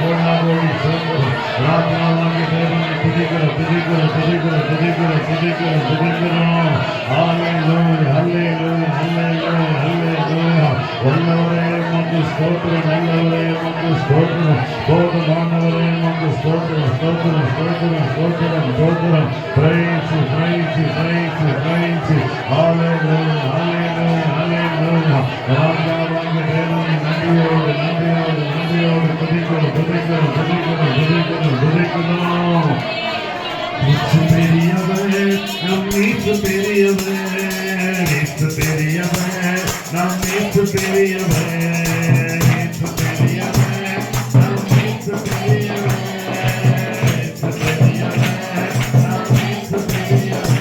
கோடாகோடி சோத்திரம். ராஜாவாகிய தேவனை துதிக்கிறோம், துதிக்கிறோம், துதிக்கிறோம், துதிக்கிறோம், துதிக்கிறோம், துதிக்கிறோம். ஹல்லேலூயா, ஹல்லேலூயா, ஹல்லேலூயா, ஹல்லேலூயா. வல்லவரே உமக்கு ஸ்தோத்திரம், நல்லவரே உமக்கு ஸ்தோத்திரம், போதுமானவரே உமக்கு ஸ்தோத்திரம், ஸ்தோத்திரம், ஸ்தோத்திரம், ஸ்தோத்திரம், ஸ்தோத்திரம். Praise, praise, praise, praise. Hallelujah, hallelujah, hallelujah. ராஜாவாகிய தேவனை நன்றியோடு, நன்றியோடு, நன்றியோடு துதிக்கிறோம், துதிக்கிறோம், துதிக்கிறோம், துதிக்கிறோம், துதிக்கிறோம். இயேசு பெரியவரே, நம் இயேசு பெரியவரே, இயேசு பெரியவரே, நம் இயேசு பெரியவரே, இயேசு பெரியவரே, நம் இயேசு பெரியவரே, இயேசு பெரியவரே, நம் இயேசு பெரியவரே.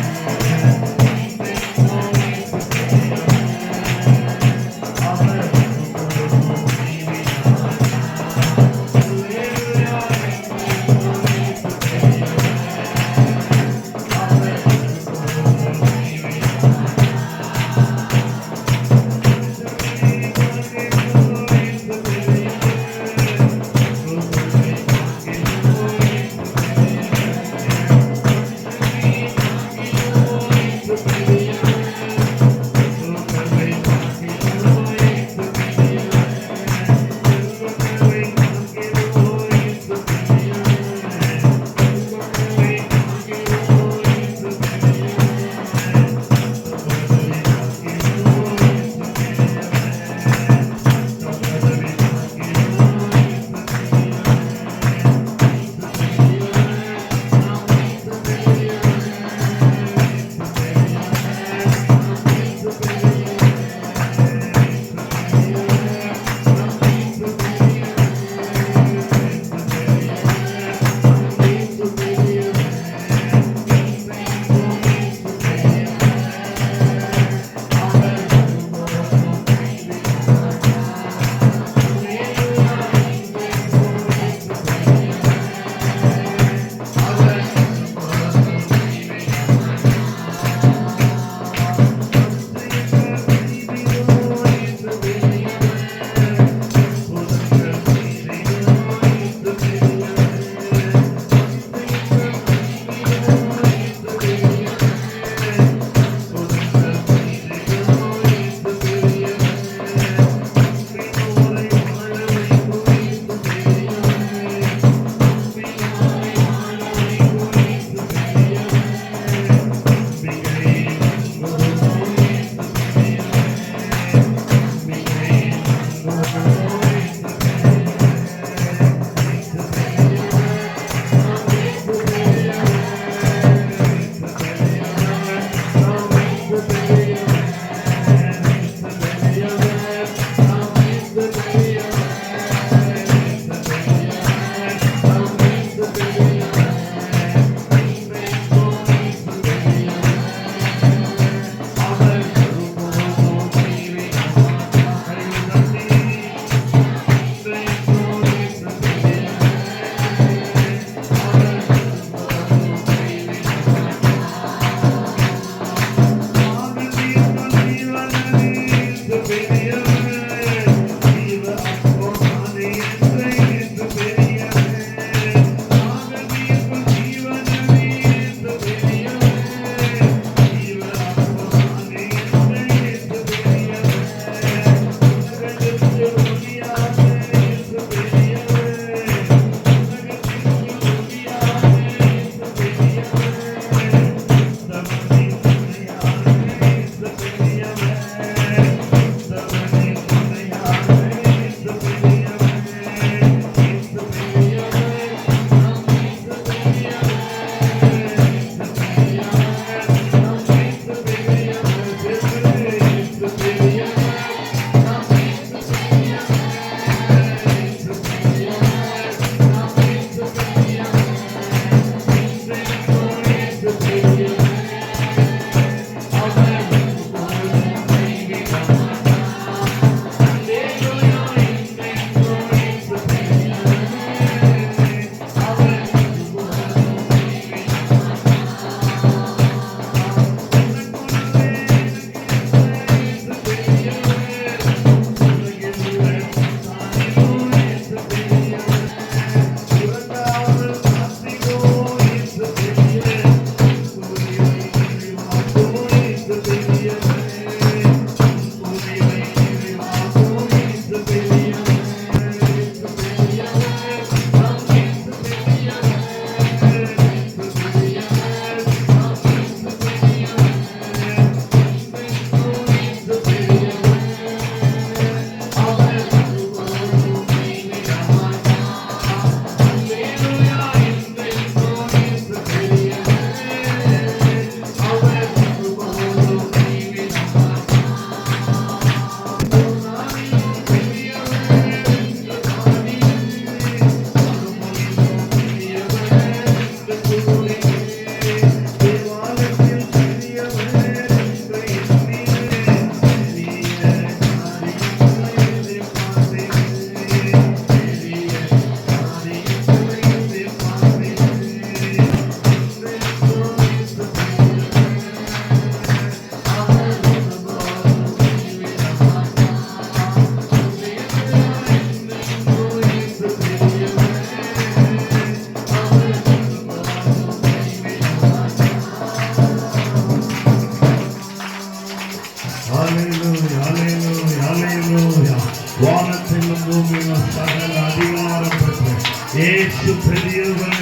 வானத்திலும் பூமியிலும் சகல அதிகாரம் பெற்று இயேசு பெரியவர்.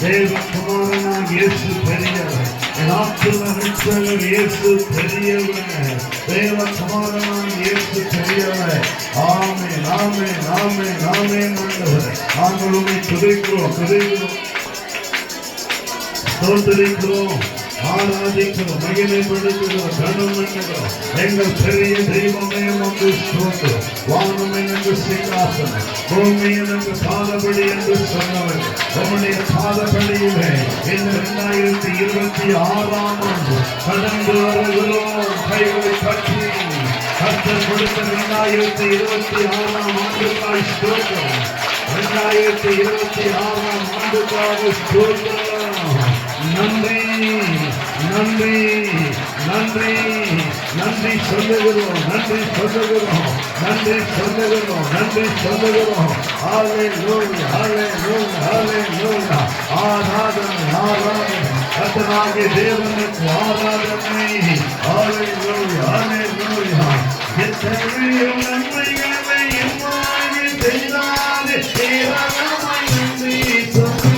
தேவகுமாரனாக இயேசு பெரியவர். என் ஆத்தும ரட்சகர் இயேசு பெரியவர். தேவகுமாரனாக இயேசு பெரியவர். ஆமென், ஆமென், ஆமென், ஆமென். ஆண்டவரை துதிக்கிறோம், துதிக்கிறோம், ஸ்தோத்திரிக்கிறோம், ஆராதிக்கிறோம், மகிமைப்படுத்துகிறோம், கனம் பண்ணுகிறோம். எங்கள் பெரிய தெய்வமே உமக்கு ஸ்தோத்திரம். வானம் எனக்கு சிங்காசனம், பூமி எனக்கு பாதபடி என்று சொன்னவர். உம்முடைய பாதபடியிலே இந்த 2026 ஆண்டு கடந்து வருகிறோம். கைகளை கட்டி கர்த்தர் கொடுத்த 2026 ஆண்டுக்காய் ஸ்தோத்திரம். 2026 ஆண்டுக்காக ஸ்தோத்திரம். நன்றி, நன்றி, நன்றி, நன்றி சொல்லுகிறோம், நன்றி சொல்லுகிறோம், நன்றி சொல்லுகிறோம், நன்றி சொல்லுகிறோம். ஹல்லேலூயா, ஹல்லேலூயா, ஹல்லேலூயா. ஆராதனை, ஆராதனை கர்த்தராகிய தேவனுக்கு ஆராதனை. ஹல்லேலூயா, ஹல்லேலூயா. எத்தனையோ நன்மைகளை என் வாழ்வில் செய்தாரே, ஏராளமாய் நன்றி சொல்லி.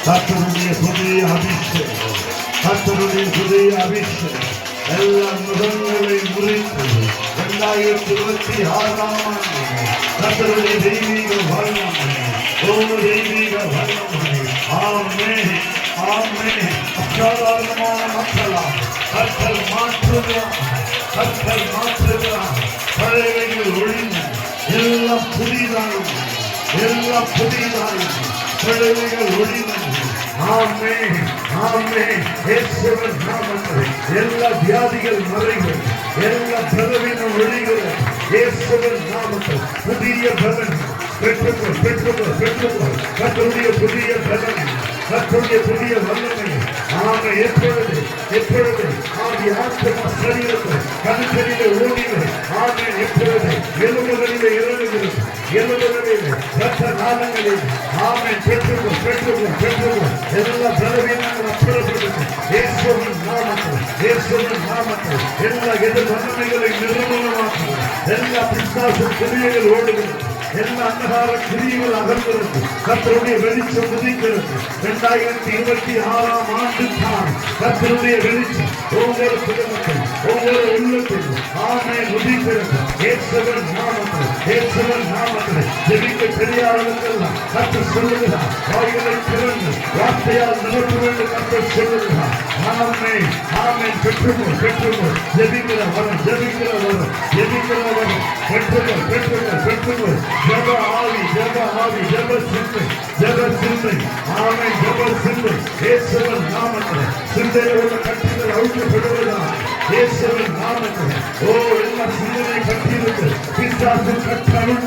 கர்த்தருடைய புதிய அபிஷேகம், கர்த்தருடைய புதிய அபிஷேகம் எல்லா முகங்களை முறித்தது. 2026 ஆண்டு கர்த்தருடைய தெய்வீக வல்லமை, தெய்வீக வல்லமை. ஆமென், ஆமென். அசாதாரணமான மக்களாக கர்த்தர் மாற்றுகிறார், கர்த்தர் மாற்றுகிறார். பழையவைகள் ஒழிந்து எல்லாம் புதிதாக, எல்லாம் புதிதாக. பழையவைகள் ஒழிந்து ஆமென் ஆமென். இயேசுவின் நாமத்தில் எல்லா வியாதிகள் மறைகள், எல்லா பலவீனம் ஒழிகிறது. இயேசுவின் நாமத்தில் புதிய பலன் பெற்றுக்கொள் பெற்றுக்கொள் பெற்றுக்கொள். கர்த்தருடைய புதிய பலன், கர்த்தருடைய புதிய வல்லமை. ஆமை எப்பொழுது எப்பொழுது ஆதி ஆத்மா சரீரத்தில் கண்களிலே ஓடிகள். ஆமை எப்பொழுது எலும்புகளிலே இறங்குகிறது, எலும்புகளிலே ரத்த நாளங்களில். ஆமை பெற்றுக்கொள் பெற்றுக்கொள் பெற்றுக்கொள். எல்லா பலவீனங்கள் அப்புறப்படுது இயேசுவின் நாமத்தில், இயேசுவின் நாமத்தில். எல்லா எதிர் வல்லமைகளை நிர்மூலமாக்குகிறது. எல்லா பிசாசு கிரியைகள் ஓடுகிறது, எல்லா அந்தகார கிரியைகள் அகன்றது. கர்த்தருடைய வெளிச்சம் உதிக்கிறது. 2026 ஆண்டு தான் கர்த்தருடைய வெளிச்சம் ஒவ்வொரு குடும்பத்தில் ஒவ்வொரு உள்ளத்தில் ஆமென் உதிக்கிறது. இயேசுவின் நாமத்தில், இயேசுவின் நாமத்தில். ஜெபிக்க தெரியாதவர்களெல்லாம் கர்த்தர் சொல்லுகிறார், வாய்களை திறந்து வார்த்தையால் நிரப்ப வேண்டும் கர்த்தர் சொல்லுகிறார். ஆமென் ஆமென். பெற்றுக்கொள் பெற்றுக்கொள். ஜெபிக்கிற வரம், ஜெபிக்கிற வரம், ஜெபிக்கிற வரம். பெற்றுக்கொள் பெற்றுக்கொள் பெற்றுக்கொள். ஜெப ஆவி, ஜெப ஆவி, ஜெப சிந்தை, ஜெப சிந்தை. ஆமென். ஜெப சிந்தை இயேசுவின் நாமத்தில். சிந்தையில் உள்ள கட்டுகள் அழிக்கப்படுவதாக இயேசுவின் நாமத்தில். ஓ, எல்லா சிந்தனை கட்டியிருக்கு பிசாசு கட்டழும்.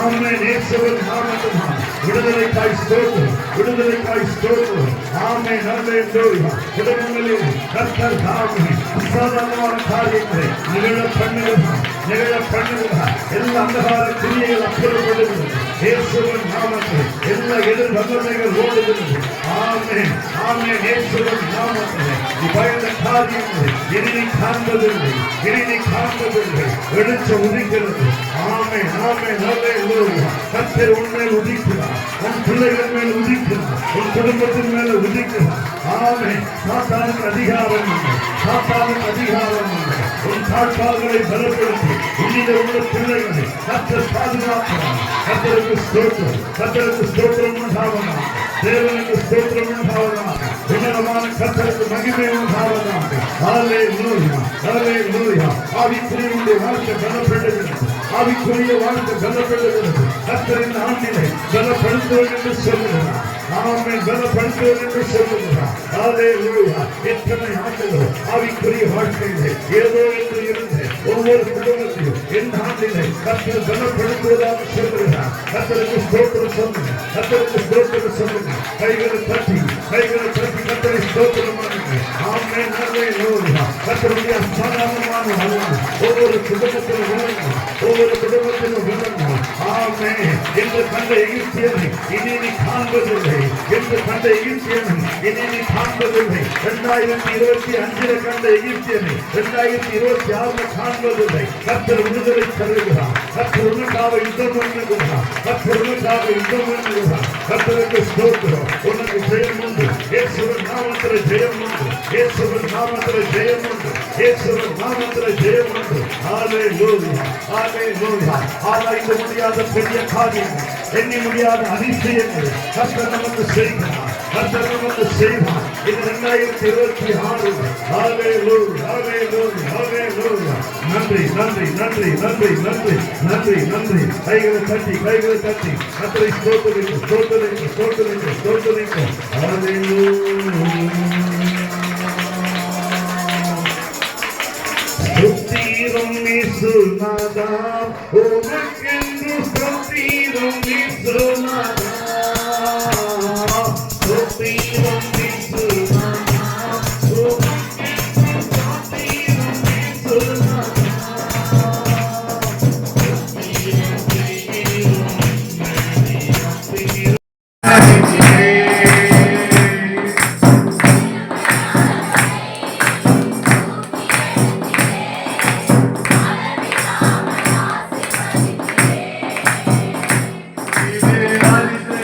ஆமென். இயேசுவின் நாமத்தில் விடுதலைக்காய் ஸ்தோத்திரம், விடுதலைக்காய் ஸ்தோத்திரம். ஆமென். அல்லேலூயா. குடும்பங்களில் கர்த்தர் தாமே அசாதாரணமான காரியங்களை நிகழ பண்ணுகிறார், நிகழ பண்ணுகிறார். எல்லா அந்தகார கிரியைகள் அப்புறப்படுகிறது இயேசுவின் நாமத்தில். எல்லா எதிர் வல்லமைகள் ஓடுகிறது. ஆமென் ஆமென். இயேசுவின் நாமத்தில். நீ பயந்த காரியங்களை இனி காண்பதில்லை, இனி காண்பதில்லை. வெளிச்சம் உதிக்கிறது. ஆமென் ஆமென். அல்லேலூயா. கர்த்தர் உன்மேல் உதிக்கிறார், உன் பிள்ளைகள் மேல் உதிக்கிறார், உன் குடும்பத்தின் மேல உதிக்கிறார். ஆமென். சாத்தானுக்கு அதிகாரம் இல்லை, சாத்தானுக்கு அதிகாரம் இல்லை. உன் தாழ்பால்களை பலப்படுத்தி உன்னிட உள்ள பிள்ளைகளை கர்த்தர் பாதுகாக்கிறார். கர்த்தருக்கு ஸ்தோத்திரம், கர்த்தருக்கு ஸ்தோத்திரம் உண்டாவதாக. தேவனுக்கு ஸ்தோத்திரம் உண்டாவதாக. உன்னதமான கர்த்தருக்கு மகிமை உண்டாவதாக. அல்லேலூயா அல்லேலூயா. ஆவிக்குரிய வாழ்க்கை பலப்படுகிறது, ஆவிக்குரிய வாழ்க்கை பலப்படுகிறது. கர்த்தரின் ஆண்டினை பலப்படுத்துவது என்று சொல்லுகிறார். ஆமென். பலப்படுத்துவது என்று சொல்லுகிறார். அல்லேலூயா. எத்தனை ஆண்டுகள் ஆவிக்குரிய வாழ்க்கையிலே ஏதோ என்று இருந்த ஒவ்வொரு குடும்பத்தையும் என் ஆண்டினை கர்த்தர் பலப்படுத்துவதாக சொல்லுகிறார். கர்த்தருக்கு ஸ்தோத்திரம் சொல்லுங்க, கர்த்தருக்கு ஸ்தோத்திரம் சொல்லுங்க. கைகளை தட்டி, கைகளை தட்டி கர்த்தரை ஸ்தோத்திரம் பண்ணுங்க. ஆமென். அல்லேலூயா. கர்த்தருடைய சாதாரணமான வல்லமை ஒவ்வொரு குடும்பத்திலும் விளங்கும், ஒவ்வொரு குடும்பத்திலும் விளங்கும். ஆமென். என்று கண்ட எகிப்தியனை இனி நீ காண்பதில்லை, என்று கண்ட எகிப்தியனை இனி நீ காண்பதில்லை. 2025 கண்ட எகிப்தியனை 2026 காண்பதில்லை. கர்த்தர் விடுதலை தருகிறார். கர்த்தர் உனக்காக யுத்தம் பண்ணுகிறார். கர்த்தர் உனக்காக யுத்தம் பண்ணுகிறார். கர்த்தருக்கு ஸ்தோத்திரம். உனக்கு ஜெயம் உண்டு. இயேசுவின் நாமத்தில் ஜெயம் உண்டு. இயேசுவின் நாமத்தில் ஜெயம் உண்டு. இயேசுவின் நாமத்தில் ஜெயம் உண்டு. அல்லேலூயா அல்லேலூயா. ஆராய்ந்து முடியாத பெரிய காரியங்கள், எண்ணி முடியாத அதிசயங்கள் கர்த்தர் நமக்கு செய்கிறார். கர்த்தர் நமக்கு செய்வார். இது 2026. அல்லேலூயா அல்லேலூயா அல்லேலூயா. நன்றி நன்றி நன்றி நன்றி நன்றி நன்றி நன்றி. கைகளை தட்டி, கைகளை தட்டி கர்த்தரை ஸ்தோத்திரிங்க, ஸ்தோத்திரிங்க, ஸ்தோத்திரிங்க, ஸ்தோத்திரிங்க. அல்லேலூயா. ஸ்தோத்திரம் இயேசுநாதா, உமக்கென்று ஸ்தோத்திரம் இயேசுநாதா. ஸ்தோத்திரம் இயேசுநாதா, உமக்கென்று ஸ்தோத்திரம் இயேசுநாதா. Hare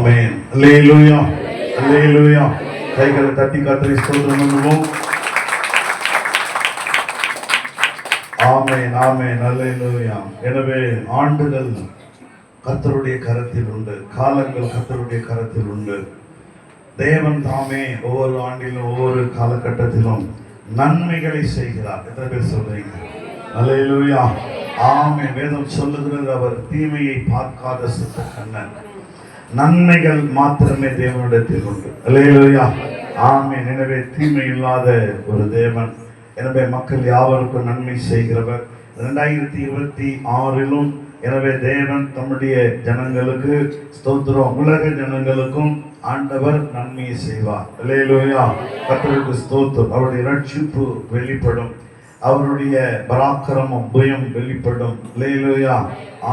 ஆமென். அல்லேலூயா, அல்லேலூயா. கைகளை தட்டி கர்த்தரை ஸ்தோத்திரம் பண்ணுவோம். ஆமென், ஆமென், அல்லேலூயா. எனவே ஆண்டுகள் கர்த்தருடைய கரத்தில் உண்டு, காலங்கள் கர்த்தருடைய கரத்தில் உண்டு. தேவன் தாமே ஒவ்வொரு ஆண்டிலும் ஒவ்வொரு காலகட்டத்திலும் நன்மைகளை செய்கிறார். எத்தனை பேர் சொல்றீங்க? அல்லேலூயா, ஆமென். வேதம் சொல்லுகிறது, அவர் தீமையை பார்க்காத சுத்த கண்ணன். நன்மைகள் மாத்திரமே தேவனிடத்தில் உண்டு. அல்லேலூயா, ஆமென். எனவே தீமை இல்லாத ஒரு தேவன். எனவே மக்கள் யாவருக்கும் நன்மை செய்கிறவர். 2026 எனவே தேவன் தம்முடைய ஜனங்களுக்கு ஸ்தோத்திரம், உலக ஜனங்களுக்கும் ஆண்டவர் நன்மையை செய்வார். அல்லேலூயா, கர்த்தருக்கு ஸ்தோத்திரம். அவருடைய ரட்சிப்பு வெளிப்படும், அவருடைய பராக்கிரமம் பயம் வெளிப்படும். அல்லேலூயா,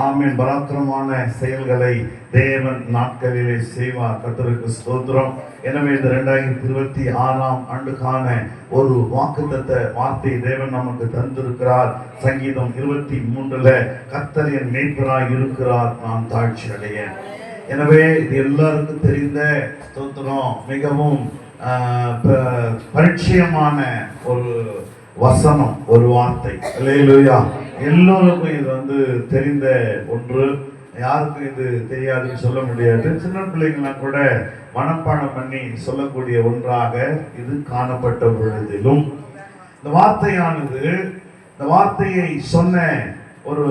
ஆமென். பராக்கிரமான செயல்களை தேவன் நாட்களிலே செய்வார். கர்த்தருக்கு ஸ்தோத்திரம். எனவே இந்த 2026 ஆண்டுக்கான ஒரு வாக்குத்தத்த வார்த்தை தேவன் நமக்கு தந்திருக்கிறார். சங்கீதம் 23 கர்த்தர் என் மேய்ப்பராய் இருக்கிறார், நான் தாழ்ச்சி அடையேன். எனவே இது எல்லாருக்கும் தெரிந்த ஸ்தோத்திரம், மிகவும் பரிச்சயமான ஒரு வசனம், ஒரு வார்த்தை. அல்லேலூயா, எல்லோருக்கும் இது தெரிந்த ஒன்று. யாருக்கும் இது தெரியாதுன்னு சொல்ல முடியாது. சின்ன பிள்ளைங்களாம் கூட மனப்பாடம் பண்ணி சொல்லக்கூடிய ஒன்றாக இது காணப்பட்ட பொழுதிலும் இந்த வார்த்தையானது, இந்த வார்த்தையை சொன்ன ஒரு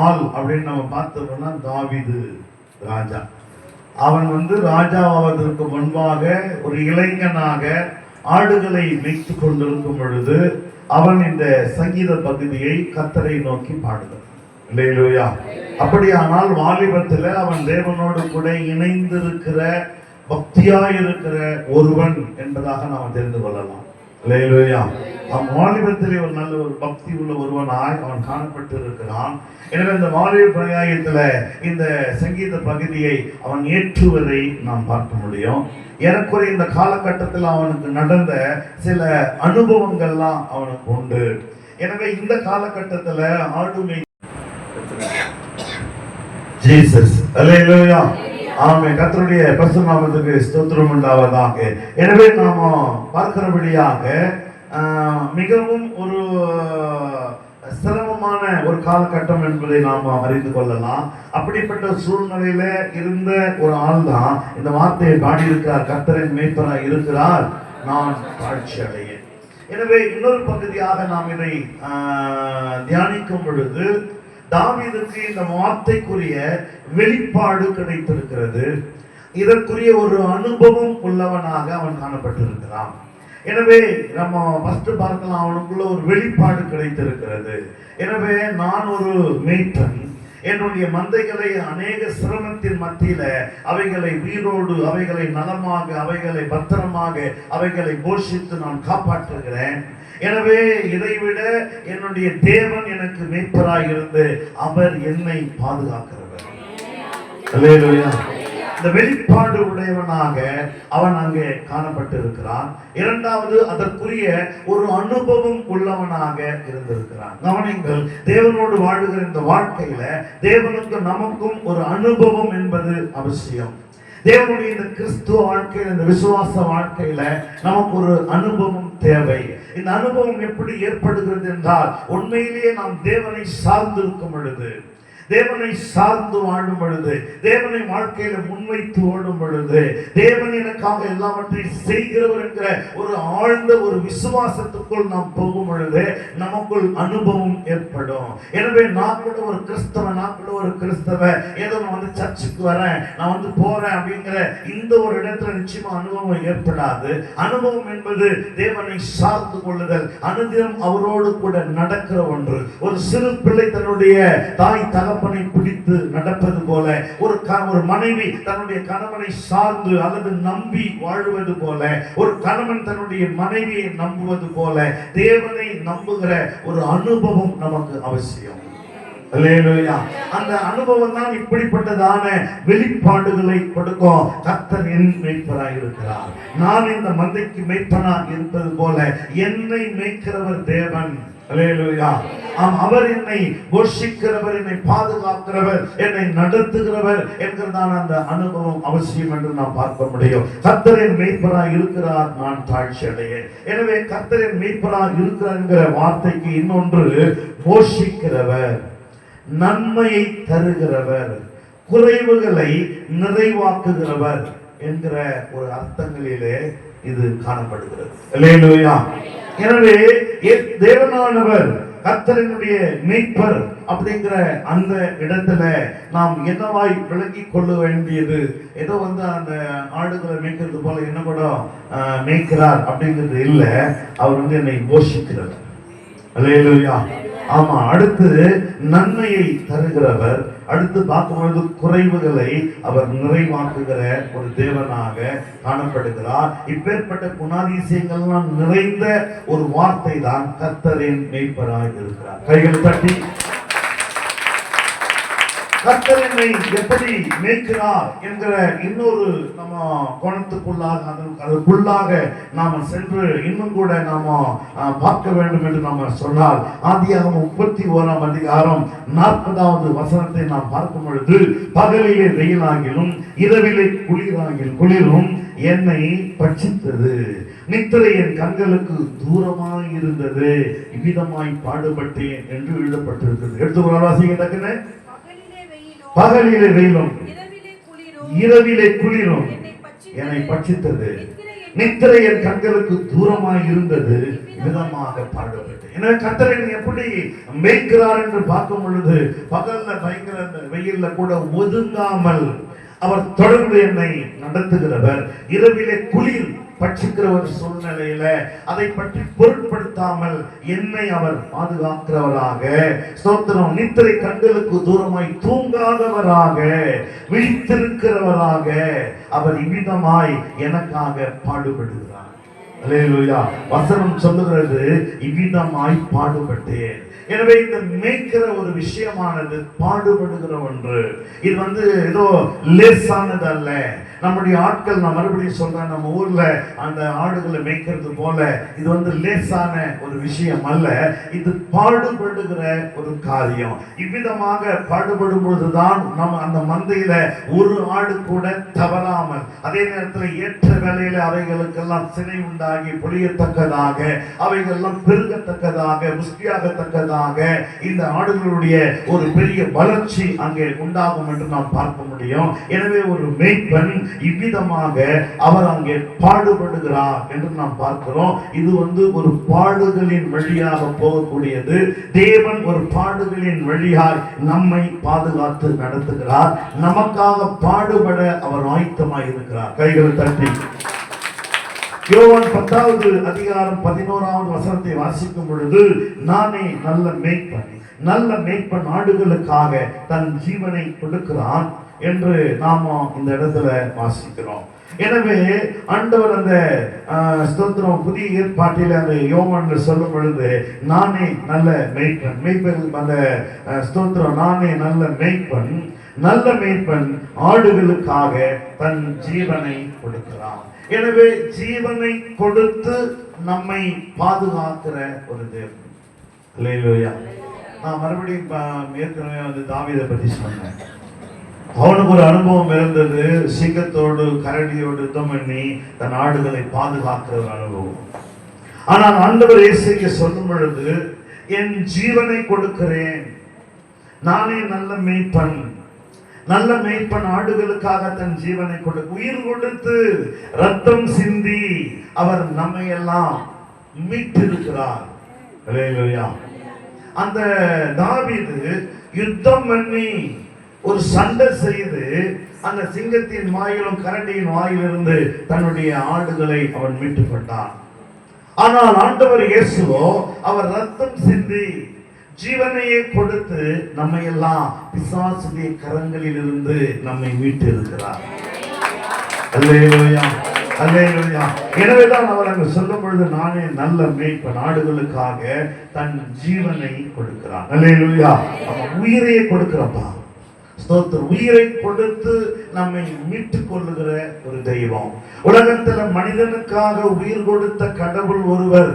ஆள் அப்படின்னு நம்ம பார்த்தோம்னா தாவீது ராஜா. அவன் ராஜாவாவதற்கு முன்பாக ஒரு இளைஞனாக ஆடுகளை மேய்த்து கொண்டிருக்கும் பொழுது அவன் இந்த சங்கீத பகுதியை கர்த்தரை நோக்கி பாடுகிறான். அல்லேலூயா. அப்படியானால் வாலிபத்தில் அவன் தேவனோடு கூட இணைந்திருக்கிற பக்தியாயிருக்கிற ஒருவன் என்பதாக நாம் தெரிந்து கொள்ளலாம். அல்லேலூயா. அவன் வாலிபத்திலே ஒரு நல்ல ஒரு பக்தி உள்ள ஒருவனாய் அவன் காணப்பட்டு இருக்கிறான். எனவே இந்த வாலிப பிராயத்தில் இந்த சங்கீத பகுதியை அவன் ஏற்றுவதை நாம் பார்க்க முடியும். எனக்குரிய இந்த காலகட்டத்தில் அவனுக்கு நடந்த சில அனுபவங்கள்லாம் அவனுக்கு உண்டு. எனவே இந்த காலகட்டத்தில் ஆடுமை ஜீசஸ். அல்லேலூயா, ஆமென். கர்த்தருடைய பரிசுத்த நாமத்துக்கு ஸ்தோத்திரம் உண்டாவதாக. எனவே நாம பார்க்கிறபடியாக மிகவும் ஒரு சிரமமான ஒரு காலகட்டம் என்பதை நாம் அறிந்து கொள்ளலாம். அப்படிப்பட்ட சூழ்நிலையில இருந்த ஒரு ஆள் தான் இந்த வார்த்தையை பாடியிருக்கிறார். கர்த்தரின் மேய்ப்பராய் இருக்கிறார், நான் தாழ்ச்சி அடையேன். எனவே இன்னொரு பகுதியாக நாம் இதை தியானிக்கும் பொழுது தாவீதுக்கு இந்த வார்த்தைக்குரிய வெளிப்பாடு கிடைத்திருக்கிறது. இதற்குரிய ஒரு அனுபவம் உள்ளவனாக அவன் காணப்பட்டிருக்கிறான். எனவே நம்ம ஃபர்ஸ்ட் பார்க்கலாம், அவனுக்குள்ள ஒரு வெளிப்பாடு கிடைத்திருக்கிறது. எனவே நான் ஒரு மேய்ப்பன், என்னுடைய மந்தைகளை அநேக சிரமத்தின் மத்தியில அவைகளை உயிரோடு, அவைகளை நலமாக, அவைகளை பத்திரமாக, அவைகளை போஷித்து நான் காப்பாற்றுகிறேன். எனவே இதைவிட என்னுடைய தேவன் எனக்கு மேய்ப்பராய் இருந்து அவர் என்னை பாதுகாக்கிறவர். அல்லேலூயா. இந்த வெளிப்பாடு உடையவனாக அவன் அங்கே காணப்பட்டிருக்கிறான். இரண்டாவது, அதற்குரிய ஒரு அனுபவம் உள்ளவனாக இருந்திருக்கிறான். கவனிங்கள், தேவனோடு வாழுகிற இந்த வாழ்க்கையில தேவனுக்கு நமக்கும் ஒரு அனுபவம் என்பது அவசியம். தேவனுடைய இந்த கிறிஸ்துவ வாழ்க்கையில, இந்த விசுவாச வாழ்க்கையில நமக்கு ஒரு அனுபவம் தேவை. இந்த அனுபவம் எப்படி ஏற்படுகிறது என்றால், உண்மையிலேயே நாம் தேவனை சார்ந்திருக்கும் பொழுது, தேவனை சார்ந்து வாழும் பொழுது, தேவனை வாழ்க்கையில முன்வைத்து ஓடும் பொழுது, தேவன் எனக்காக எல்லாவற்றையும் செய்கிறவர் என்கிற ஒரு ஆழ்ந்த ஒரு விசுவாசத்துக்குள் நாம் போகும் பொழுது நமக்குள் அனுபவம் ஏற்படும். எனவே நான் கூட ஒரு கிறிஸ்தவ, ஏதோ நான் சர்ச்சுக்கு வரேன், நான் போறேன் அப்படிங்கிற இந்த ஒரு இடத்துல நிச்சயமா அனுபவம் ஏற்படாது. அனுபவம் என்பது தேவனை சார்ந்து கொள்ளுதல், அனுதினம் அவரோடு கூட நடக்கிற ஒன்று. ஒரு சிறு பிள்ளை தன்னுடைய தாய் தகப்பனை பிடித்து நடப்பது போல, ஒரு மனைவி தன்னுடைய கணவனை சார்ந்து அல்லது நம்பி வாழுவது போல, ஒரு கணவன் தன்னுடைய மனைவியை நம்புவது போல தேவனை நம்புகிற ஒரு அனுபவம் நமக்கு அவசியம். அல்லேலூயா. அந்த அனுபவம் தான் இப்படிப்பட்டதான வெளிப்பாடுகளை கொடுக்கும். கர்த்தர் என் மேய்ப்பராய் இருக்கிறார், நான் இந்த மந்தைக்கு மேய்ப்பனாக இருப்பது போல என்னை மேய்க்கிறவர் தேவன். அல்லேலூயா. அவர் என்னை போஷிக்கிறவர், என்னை பாதுகாக்கிறவர், என்னை நடத்துகிறவர் என்கிறதான அந்த அனுபவம் அவசியம் என்று நாம் பார்க்க முடியும். கர்த்தரின் மேய்ப்பராய் இருக்கிறார், நான் தாழ்ச்சி அடையேன். எனவே கர்த்தரின் மேய்ப்பராய் இருக்கிறார் என்கிற வார்த்தைக்கு இன்னொன்று போஷிக்கிறவர், நன்மையை தருகிறவர், குறைவுகளை நிறைவாக்குகிறவர் என்கிற ஒரு அர்த்தங்களிலே இது காணப்படுகிறது. அல்லேலூயா. எனவே தேவனானவர் கர்த்தரினுடைய மேய்ப்பர் அப்படிங்கிற அந்த இடத்துல நாம் என்னவாய் விளங்கி கொள்ள வேண்டியது, ஏதோ அந்த ஆடுகளை மேய்க்கிறது போல என்ன கூட மேய்க்கிறார் அப்படிங்கிறது இல்லை. அவர் என்னை போஷிக்கிறார். அல்லேலூயா. ஆமா. அடுத்து நன்மையை தருகிறவர், அடுத்து பார்க்கும்பொழுது குறைவுகளை அவர் நிறைவாக்குகிற ஒரு தேவனாக காணப்படுகிறார். இப்பேற்பட்ட குணாதிசயங்கள்லாம் நிறைந்த ஒரு வார்த்தை தான் கர்த்தரின் மேய்ப்பராய் இருக்கிறார். கைகள் தட்டி கர்த்தர் என்னை எப்படி மேய்க்கிறார் என்கிற இன்னொரு நம்ம கோணத்துக்குள்ளாக அதற்குள்ளாக நாம சென்று இன்னும் கூட நாம பார்க்க வேண்டும் என்று நாம சொன்னால், ஆதியாகமம் 31ஆம் அதிகாரம் 40வது வசனத்தை நாம் பார்க்கும் பொழுது, பகலிலே வெயிலாகிலும் இரவிலே குளிரும் என்னை பட்சித்தது, நித்திரை என் கண்களுக்கு தூரமாய் இருந்தது, இவ்விதமாய் பாடுபட்டேன் என்று எழுதப்பட்டிருக்கிறது. எடுத்து வாசிக்க. பகலிலே வெயிலும் இரவிலே குளிரும் என்னை பட்சித்தது, நித்திரை என் கண்களுக்கு தூரமாய் இருந்தது, விதமாக பாடுபட்டேன். எனவே கர்த்தர் என்னை எப்படி மேய்க்கிறார் என்று பார்க்கும் பொழுது, பகல்ல பயங்கர வெயில்ல கூட ஒதுங்காமல் அவர் தொடர்ந்து என்னை நடத்துகிறவர். இரவிலே குளிர் பட்சிக்கிற ஒரு சூழ்நிலையில அதை பற்றி பொருட்படுத்தாமல் என்னை அவர் பாதுகாக்கிறவராக, ஸ்தோத்திரம், நித்திரை கண்களுக்கு தூரமாய் தூங்காதவராக, விழித்திருக்கிறவராக அவர் இவ்விதமாய் எனக்காக பாடுபடுகிறார். அல்லேலூயா. வசனம் சொல்லுகிறது, இவ்விதமாய் பாடுபட்டேன். எனவே இந்த மேய்க்கிற ஒரு விஷயமானது பாடுபடுகிற ஒன்று. இது ஏதோ லேசானது அல்ல. நம்முடைய ஆட்கள், நான் மறுபடியும் சொல்றேன், நம்ம ஊர்ல அந்த ஆடுகளை மேய்க்கிறது போல இது லேசான ஒரு விஷயம் அல்ல. இது பாடுபடுகிற ஒரு காரியம். இவ்விதமாக பாடுபடும் பொழுதுதான் நம்ம அந்த மந்தையில ஒரு ஆடு கூட தவறாமல், அதே நேரத்தில் ஏற்ற வேளையில அவைகளுக்கெல்லாம் சினை உண்டாகி பொழியத்தக்கதாக, அவைகளெல்லாம் பெருகத்தக்கதாக, புஷ்டியாகத்தக்கதாக இந்த ஆடுகளுடைய ஒரு பெரிய வளர்ச்சி அங்கே உண்டாகும் என்று நாம் பார்க்க முடியும். எனவே ஒரு மேய்ப்பன் இவ்விதமாக அவர் அங்கே பாடுபடுகிறார் என்று நாம் பார்க்கிறோம். இது ஒரு பாடுகளின் வழியாக போகக்கூடியது. தேவன் ஒரு பாடுகளின் வழியாய் நம்மை பாதுகாத்து நடத்துகிறார். நமக்காக பாடுபட அவர் ஆயத்தமாய் இருக்கிறார். கைகளை தட்டி யோவான் 10வது அதிகாரம் 11வது வசனத்தை வாசிக்கும் பொழுது, நானே நல்ல மேய்ப்பன் ஆடுகளுக்காக தன் ஜீவனை கொடுக்கிறான் என்று நாம இந்த இடத்துல வாசிக்கிறோம். எனவே ஆண்டவர் அந்த ஸ்தோத்திரம் புதிய ஏற்பாட்டில் அந்த யோவான் சொல்லும் பொழுது, நானே நல்ல மேய்ப்பன் அந்த ஸ்தோத்திரம், நானே நல்ல மேய்ப்பன் ஆடுகளுக்காக தன் ஜீவனை கொடுக்கிறான். எனவே ஜீவனை கொடுத்து நம்மை பாதுகாக்கிற ஒரு தேவன். அல்லேலூயா. நான் மறுபடியும் ஏற்கனவே தாவீதை பற்றி சொன்னேன். அவனுக்கு ஒரு அனுபவம் இருந்தது. சிங்கத்தோடு கரடியோடு யுத்தம் பண்ணி தன் ஆடுகளை பாதுகாக்கிற ஒரு அனுபவம். ஆனால் ஆண்டவர் இயேசு சொல்லும் பொழுது, என் ஜீவனை கொடுக்கிறேன், நானே நல்ல மேய்ப்பன் ஆடுகளுக்காக தன் ஜீவனை உயிர் கொடுத்து ரத்தம் சிந்தி அவர் நம்மை எல்லாம் மீட்டிருக்கிறார். அல்லேலூயா. அந்த தாவீது யுத்தம் பண்ணி ஒரு சண்டை செய்து அந்த சிங்கத்தின் வாயிலும் கரடியின் வாயிலிருந்து தன்னுடைய ஆடுகளை அவன் மீட்டுக் கொண்டான். ஆனால் ஆண்டவர் இயேசுவோ அவர் ரத்தம் சிந்தி ஜீவனையே கொடுத்து நம்மை எல்லாம் பிசாசுடைய கரங்களில் இருந்து நம்மை மீட்டிருக்கிறார். அல்லேலூயா, அல்லேலூயா. எனவேதான் அவர் அங்கு சொல்லும் பொழுது, நானே நல்ல மேய்ப்பன் ஆடுகளுக்காக தன் ஜீவனை கொடுக்கிறான். அல்லேலூயா. அவன் உயிரையே கொடுக்கிறப்பா. ஸ்தோத்திரம். உயிரை கொடுத்து நம்மை மீட்டுக் கொள்ளுகிற ஒரு தெய்வம். உலகத்துல மனிதனுக்காக உயிர் கொடுத்த கடவுள் ஒருவர்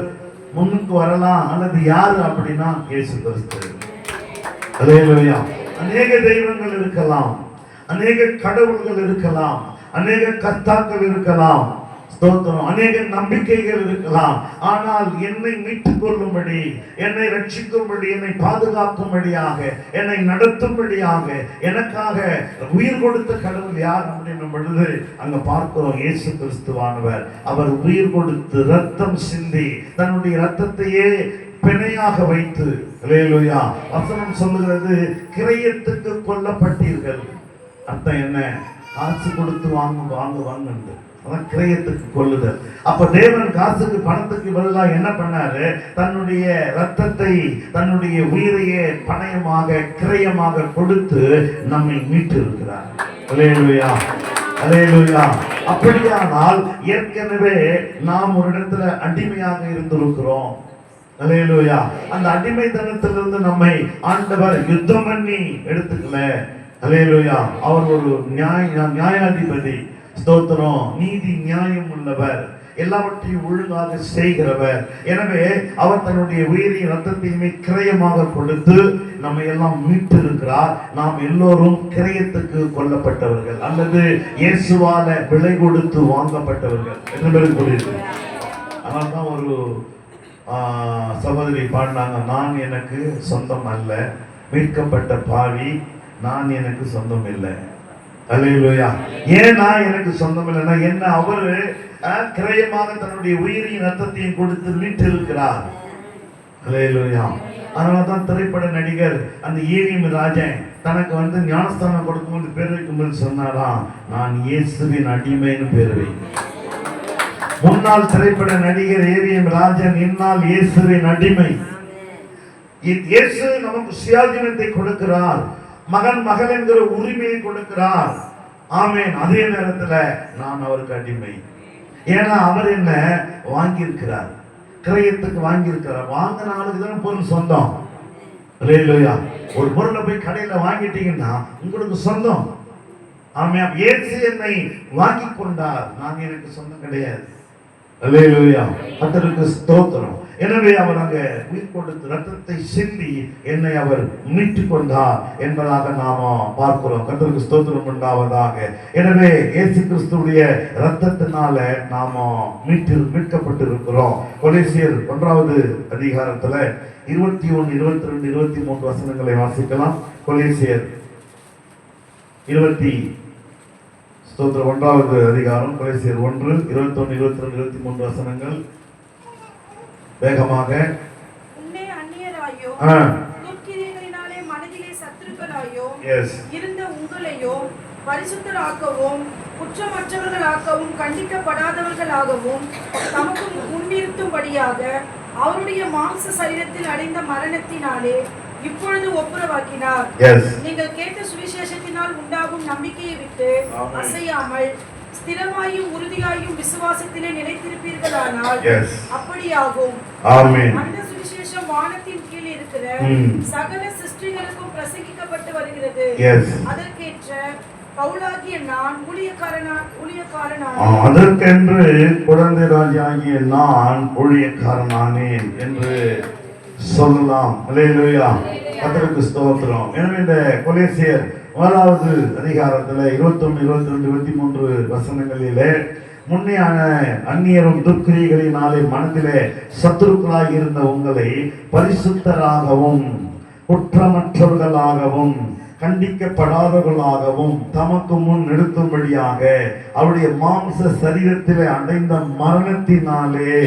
முன்னுக்கு வரலாம். அல்லது யாரு அப்படின்னா இயேசு கிறிஸ்து. அல்லேலூயா. அநேக தெய்வங்கள் இருக்கலாம், அநேக கடவுள்கள் இருக்கலாம், அநேக கர்த்தாக்கள் இருக்கலாம், ஸ்தோத்திரம், அநேக நம்பிக்கைகள் இருக்கலாம். ஆனால் என்னை மீட்டுக் கொள்ளும்படி, என்னை ரட்சிக்கும்படி, என்னை பாதுகாக்கும்படியாக, என்னை நடத்தும்படியாக எனக்காக உயிர் கொடுத்த கடவுள் யார் அப்படின்னும் பொழுது அங்க பார்க்கிறோம் இயேசு கிறிஸ்துவானவர். அவர் உயிர் கொடுத்து ரத்தம் சிந்தி தன்னுடைய ரத்தத்தையே பிணையாக வைத்து, அல்லேலூயா, வசனம் சொல்லுகிறது கிரயத்துக்கு கொல்லப்பட்டீர்கள். அர்த்தம் என்ன? காசு கொடுத்து வாங்க அதான் கிரயத்துக்கு கொள்ளுதல். அப்ப தேவன் காசுக்கு பணத்துக்கு பதிலாக என்ன பண்ணாரு? தன்னுடைய ரத்தத்தை, தன்னுடைய உயிரையே பணயமாக கிரயமாக கொடுத்து நம்மை மீட்டு இருக்கிறார். அல்லேலூயா, அல்லேலூயா. அப்படியானால் ஏற்கனவே நாம் ஒரு இடத்துல அடிமையாக இருந்திருக்கிறோம். அல்லேலூயா. அந்த அடிமைத்தனத்திலிருந்து நம்மை ஆண்டவர் யுத்தம் பண்ணி எடுத்துக்கல. அல்லேலூயா. அவர் ஒரு நியாயாதிபதி, ஸ்தோத்திரம், நீதி நியாயம் உள்ளவர், எல்லாவற்றையும் ஒழுங்காக செய்கிறவர். எனவே அவர் தன்னுடைய உயிரின் ரத்தத்தையுமே கிரயமாக கொடுத்து நம்மை எல்லாம் மீட்டு இருக்கிறார். நாம் எல்லோரும் கிரயத்துக்கு கொல்லப்பட்டவர்கள் அல்லது இயேசுவால விலை கொடுத்து வாங்கப்பட்டவர்கள் என்று பெருமைப்படுகிறது. அதனால்தான் ஒரு சகோதரி பாடினாங்க, நான் எனக்கு சொந்தம் அல்ல, மீட்கப்பட்ட பாவி நான் எனக்கு சொந்தம் இல்லை. அல்லேலூயா. ஏன்னா எனக்கு சொந்தம் இல்லைன்னா என்ன? அவரு கிரயமாக தன்னுடைய உயிரின் ரத்தத்தையும் கொடுத்து மீட்டு இருக்கிறார். அல்லேலூயா. அதனாலதான் திரைப்பட நடிகர் அந்த ஏவிஎம் ராஜன் தனக்கு ஞானஸ்தானம் கொடுக்கும்போது பேர் வைக்கும்போது சொன்னாராம், நான் இயேசுவின் அடிமைன்னு பேர் வை. முன்னாள் திரைப்பட நடிகர் ஏவிஎம் ராஜன் இந்நாள் இயேசுவின் அடிமை. இயேசு நமக்கு சுயாதீனத்தை கொடுக்கிறார், மகன் மகள் என்கிற உரிமையை கொடுக்கிறார். ஆமென். அதே நேரத்துல நான் அவருக்கு அடிமை. ஏன்னா அவர் என்ன வாங்கியிருக்கிறார், கிரயத்துக்கு வாங்கியிருக்கிறார். வாங்கின ஆளுக்கு தானே பொருள் சொந்தம். அல்லேலூயா. ஒரு பொருளை போய் கடையில வாங்கிட்டீங்கன்னா உங்களுக்கு சொந்தம். ஆமென். இயேசு என்னை வாங்கி கொண்டார், நான் எனக்கு சொந்தம் கிடையாது. அல்லேலூயா. கர்த்தருக்கு ஸ்தோத்திரம். எனவே அவர் அங்க உயிர் கொடுத்து ரத்தத்தை சிந்தி என்னை அவர் மீட்டு கொண்டார் என்பதாக நாம பார்க்கிறோம். கர்த்தருக்கு ஸ்தோத்திரம் உண்டாவதாக. எனவே இயேசு கிறிஸ்துவுடைய ரத்தத்தினால நாம மீட்கப்பட்டு இருக்கிறோம். கொலோசியர் 1வது அதிகாரத்துல 21, 22, 23 வசனங்களை வாசிக்கலாம். கொலோசியர் 1வது அதிகாரம், கொலோசியர் 1, 21, 22, 23 வசனங்கள் வேகமாக. உன்னை அந்நியராயோ துர்க்கிரியைகளினாலே மனதிலே சத்துருக்களாயோ இருந்த உங்களையோ பரிசுத்தராக்கவும் குற்றமற்றவர்களாக்கவும் கண்டிக்கப்படாதவர்களாகவும் தமக்கு முன்னிறுத்தும்படியாக அவருடைய மாம்ச சரீரத்தில் அடைந்த மரணத்தினாலே இப்பொழுது ஒப்புரவாக்கினார். நீங்கள் கேட்ட சுவிசேஷத்தினால் உண்டாகும் நம்பிக்கையை விட்டு அசையாமல் ஸ்திரமாயும் உறுதியாயும் விசுவாசத்திலே நிலைத்திருப்பீர்களானால் அப்படியாகும். அந்த சுவிசேஷம் வானத்தின் கீழ் இருக்கிற சகல சிருஷ்டிகளுக்கும் பிரசங்கிக்கப்பட்டு வருகிறது. அதற்கேற்ற பவுலாகிய நான் ஊழியக்காரனானேன், அதற்கென்று குழந்தை ராஜாகிய நான் ஊழியக்காரனானேன் என்று சொல்லலாம். அல்லேலூயா. கர்த்தருக்கு ஸ்தோத்திரம். எனவே இந்த கொலோசியர் 1வது அதிகாரத்துல 21, 22, 23 வசனங்களிலே முன்னையான அந்நியரும் துர்க்கிரியைகளினாலே மனதிலே சத்துருக்களாக இருந்த உங்களை பரிசுத்தராகவும் குற்றமற்றவர்களாகவும் கண்டிக்கப்படாதவர்களாகவும் தமக்கு முன் நிறுத்தும்படியாக அவருடைய மாம்ச சரீரத்திலே அடைந்த மரணத்தினாலே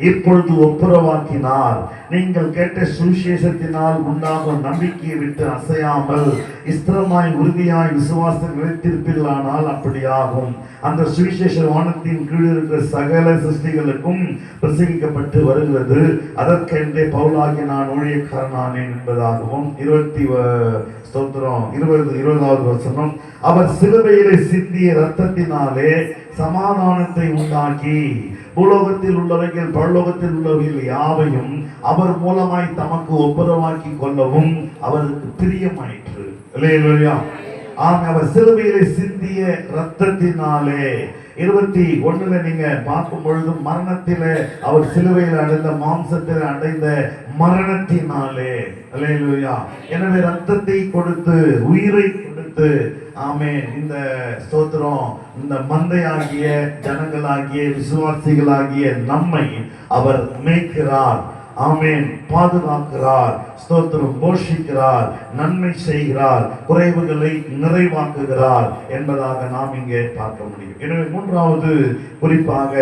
இப்பொழுது ஒப்புரவாக்கினார். நீங்கள் கேட்ட சுவிசேஷத்தினால் உண்டாகும் நம்பிக்கையை விட்டு அசையாமல் ஸ்திரமாய் உறுதியாய் விசுவாசம் நிலைத்திருப்பீர்களானால் அப்படியாகும். அந்த சுவிசேஷ வானத்தின் கீழ் இருக்கிற சகல சிருஷ்டிகளுக்கும் பிரசங்கிக்கப்பட்டு வருகிறது. அதற்கென்றே பவுலாகிய நான் ஊழியக்காரனானேன் என்பதாகவும் 20வது வசனம், அவர் சிலுவையிலே சிந்திய இரத்தத்தினாலே சமாதானத்தை உண்டாக்கி பூலோகத்தில் உள்ளவைகள் பரலோகத்தில் உள்ளவைகள் யாவையும் அவர் மூலமாய் தமக்கு ஒப்புரவாக்கி கொள்ளவும் அவருக்கு பிரியமாயிற்று. அல்லேலூயா. அவர் சிலுவையிலே சிந்திய இரத்தத்தினாலே 21 நீங்க பார்க்கும் பொழுது மரணத்திலே அவர் சிலுவையில் அடைந்த மாம்சத்தில் அடைந்த மரணத்தினாலே அல்லேலூயா. எனவே ரத்தத்தை கொடுத்து உயிரை கொடுத்து ஆமென் இந்த ஸ்தோத்திரம் இந்த மந்தையாகிய ஜனங்களாகிய விசுவாசிகளாகிய நம்மை அவர் மேய்க்கிறார். ஆமென். பாதுகாக்கிறார். ஸ்தோத்திரம். போஷிக்கிறார். நன்மை செய்கிறார். குறைவுகளை நிறைவாக்குகிறார் என்பதாக நாம் இங்கே பார்க்க முடியும். எனவே மூன்றாவது குறிப்பாக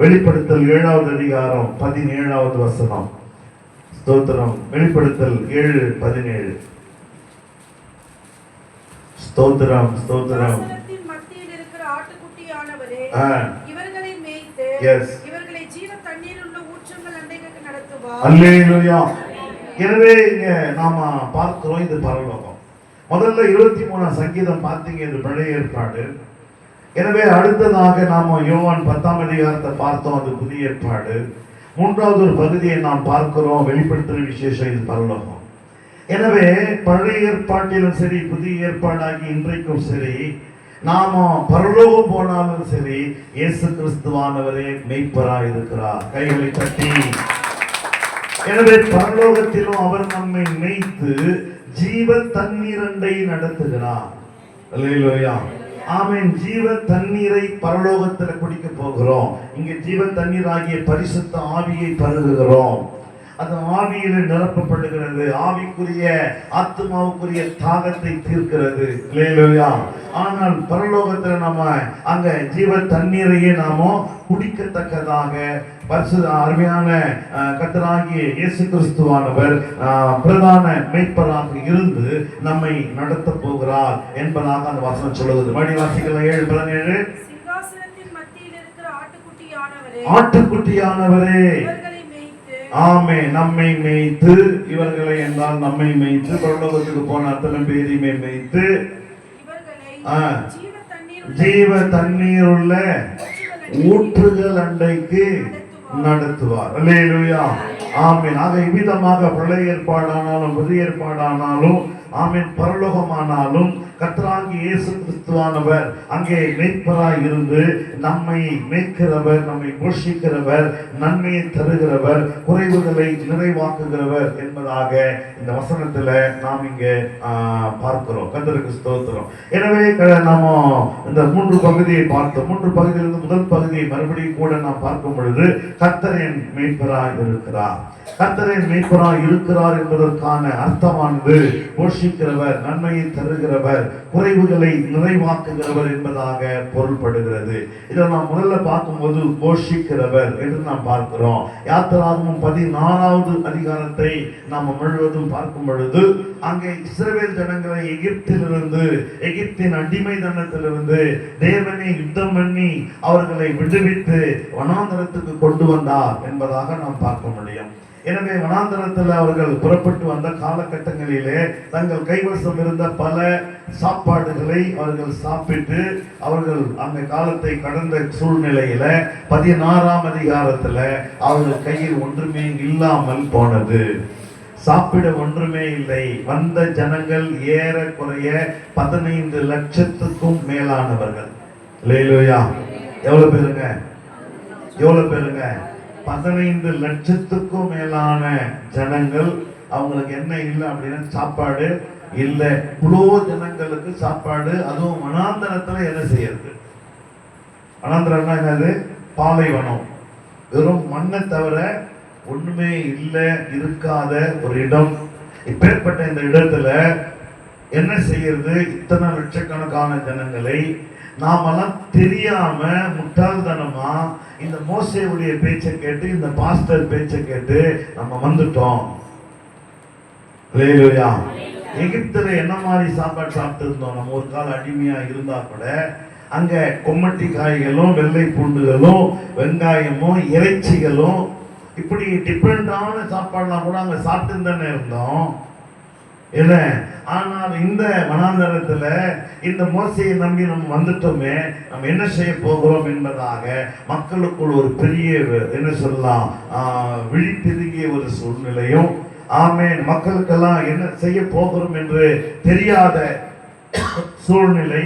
வெளிப்படுத்தல் 7வது அதிகாரம் 17வது வசனம். ஸ்தோத்திரம். வெளிப்படுத்தல் 7:17. ஸ்தோத்திரம். ஸ்தோத்திரம். மத்தியில் இருக்கிற ஆட்டுக்குட்டியானவரே இவர்களை மேய்த்து இவர்களை ஜீவ தண்ணீர் உள்ள ஊற்றங்கள் அண்டைக்கு நடத்துவார். அல்லேலூயா. எனவே இங்க நாம பார்க்கிறோம் இது பரலோகம். முதல்ல 23 சங்கீதம் பார்த்தீங்க, இது பழைய ஏற்பாடு. எனவே அடுத்ததாக நாம யோவான் 10ஆம் அதிகாரத்தை பார்த்தோம், அது புதிய ஏற்பாடு. மூன்றாவது ஒரு பகுதியை நாம் பார்க்கிறோம், வெளிப்படுத்துற விசேஷம், இது பரலோகம். எனவே பழைய ஏற்பாட்டிலும் சரி புதிய ஏற்பாடாகி இன்றைக்கும் சரி நாம பரலோகம் போனாலும் சரி இயேசு கிறிஸ்துவானவரே மெய்ப்பராய் இருக்கிறார். கைகளை தட்டி. எனவே பரலோகத்திலும் அவர் நம்மை மேய்த்து ஜீவ தண்ணீரண்டை நடத்துகிறார். அல்லேலூயா. ஆமென். ஜீவ தண்ணீரை பரலோகத்தில் குடிக்க போகிறோம். இங்க ஜீவ தண்ணீர் ஆகிய பரிசுத்த ஆவியை பருகுகிறோம். அது ஆவியில நிரப்பப்படுகிறது. ஆவிக்குரிய ஆத்மாவுக்குரிய தாகத்தை தீர்க்கிறது. அல்லேலூயா. ஆனால் பரலோகத்தில் நம்ம அங்க ஜீவ தண்ணீரையே நாம குடிக்கத்தக்கதாக பரிசுத்த அருமையான கர்த்தராகிய இயேசு கிறிஸ்துவானவர் பிரதான மேய்ப்பராக இருந்து நம்மை நடத்த போகிறார் என்பதாக அந்த வசனம் சொல்லுகிறது. மணிவாசிகள் 7:17. சிங்காசனத்தின் மத்தியில் இருக்கிற ஆட்டுக்குட்டியானவரே ஆட்டுக்குட்டியானவரே ஆமே நம்மை மேய்த்து, இவர்களை என்றால் நம்மை மேய்த்து, பரலோகத்துக்கு போன அத்தனை பேரையுமே மேய்த்து ஜீவ தண்ணீர் உள்ள ஊற்றுகள் அண்டைக்கு நடத்துவார். அல்லேலூயா. ஆமென். ஆக இவ்விதமாக பழைய ஏற்பாடானாலும் புதிய ஏற்பாடானாலும் ஆமென் பரலோகமானாலும் கர்த்தராகிய இயேசு கிறிஸ்துவானவர் அங்கே மேய்ப்பராய் இருந்து நம்மை மேய்க்கிறவர், நம்மை போஷிக்கிறவர், நன்மையை தருகிறவர், குறைவுகளை நிறைவாக்குகிறவர் என்பதாக இந்த வசனத்துல நாம் இங்கே பார்க்கிறோம். கர்த்தருக்கு ஸ்தோத்திரம். எனவே நாம இந்த 3 பகுதியை பார்த்தோம். 3 பகுதியிலிருந்து முதல் பகுதியை மறுபடியும் கூட நாம் பார்க்கும் பொழுது கர்த்தரின் மேய்ப்பராய் இருக்கிறார். கர்த்தரின் மேய்ப்பராய் இருக்கிறார் என்பதற்கான அர்த்தமானது போஷிக்கிறவர், நன்மையை தருகிறவர், குறைவுகளை நிறைவாக்குகிறவர் என்பதாக பொருள்படுகிறது. இதை நாம் முதல்ல பார்க்கும்போது போஷிக்கிறவர் என்று நாம் பார்க்கிறோம். யாத்திராகமம் 16வது அதிகாரத்தை நாம் முழுவதும் பார்க்கும் பொழுது அங்கே இஸ்ரவேல் ஜனங்களை எகிப்திலிருந்து, எகிப்தின் அடிமை தனத்திலிருந்து தேவனை யுத்தம் பண்ணி அவர்களை விடுவித்து வனாந்தரத்துக்கு கொண்டு வந்தார் என்பதாக நாம் பார்க்க முடியும். எனவே வனாந்தரத்தில் அவர்கள் புறப்பட்டு வந்த காலகட்டங்களிலே தங்கள் கைவசம் இருந்த பல சாப்பாடுகளை அவர்கள் சாப்பிட்டு அவர்கள் அந்த காலத்தை கடந்த சூழ்நிலையில 16ஆம் அதிகாரத்துல அவர்கள் கையில் ஒன்றுமே இல்லாமல் போனது. சாப்பிட ஒன்றுமே இல்லை. வந்த ஜனங்கள் ஏறக்குறைய 15 லட்சத்துக்கும் மேலானவர்கள். அல்லேலூயா. எவ்வளவு பேருங்க? எவ்வளவு பேருங்க? 15 லட்சத்துக்கும் மேலான ஜனங்கள். அவங்களுக்கு என்ன இல்லை அப்படின்னா சாப்பாடு இல்லை. இவ்வளோ ஜனங்களுக்கு சாப்பாடு, அதுவும் வனாந்தரத்துல என்ன செய்யறது? வனாந்தரம்னா என்னது? பாலைவனம். வெறும் மண்ணை தவிர ஒண்ணுமே இல்லை, இருக்காத ஒரு இடம். இப்பேற்பட்ட இந்த இடத்துல என்ன செய்யறது? இத்தனை லட்சக்கணக்கான ஜனங்களை நாமெல்லாம் தெரியாம முட்டாள்தனமா இந்த மோசேவுடைய பேச்சை கேட்டு, இந்த பாஸ்டர் பேச்சை கேட்டு நம்ம வந்துட்டோம். அல்லேலூயா. எகிப்துல என்ன மாதிரி சாப்பாடு சாப்பிட்டு இருந்தோம்? நம்ம ஒரு கால அடிமையா இருந்தா கூட அங்க கொம்மட்டி காய்களும், வெள்ளை பூண்டுகளும், வெங்காயமும், இறைச்சிகளும், இப்படி டிஃபரெண்டான சாப்பாடுலாம் கூட அங்க சாப்பிட்டு தானே இருந்தோம். இல்லை. ஆனால் இந்த வனாந்தரத்துல இந்த மோசையை நம்பி நம்ம வந்துட்டோமே, நம்ம என்ன செய்ய போகிறோம் என்பதாக மக்களுக்குள் ஒரு பெரிய என்ன சொல்லலாம் விழிப்பெருகிய ஒரு சூழ்நிலையும், ஆமென், மக்களுக்கெல்லாம் என்ன செய்ய போகிறோம் என்று தெரியாத சூழ்நிலை,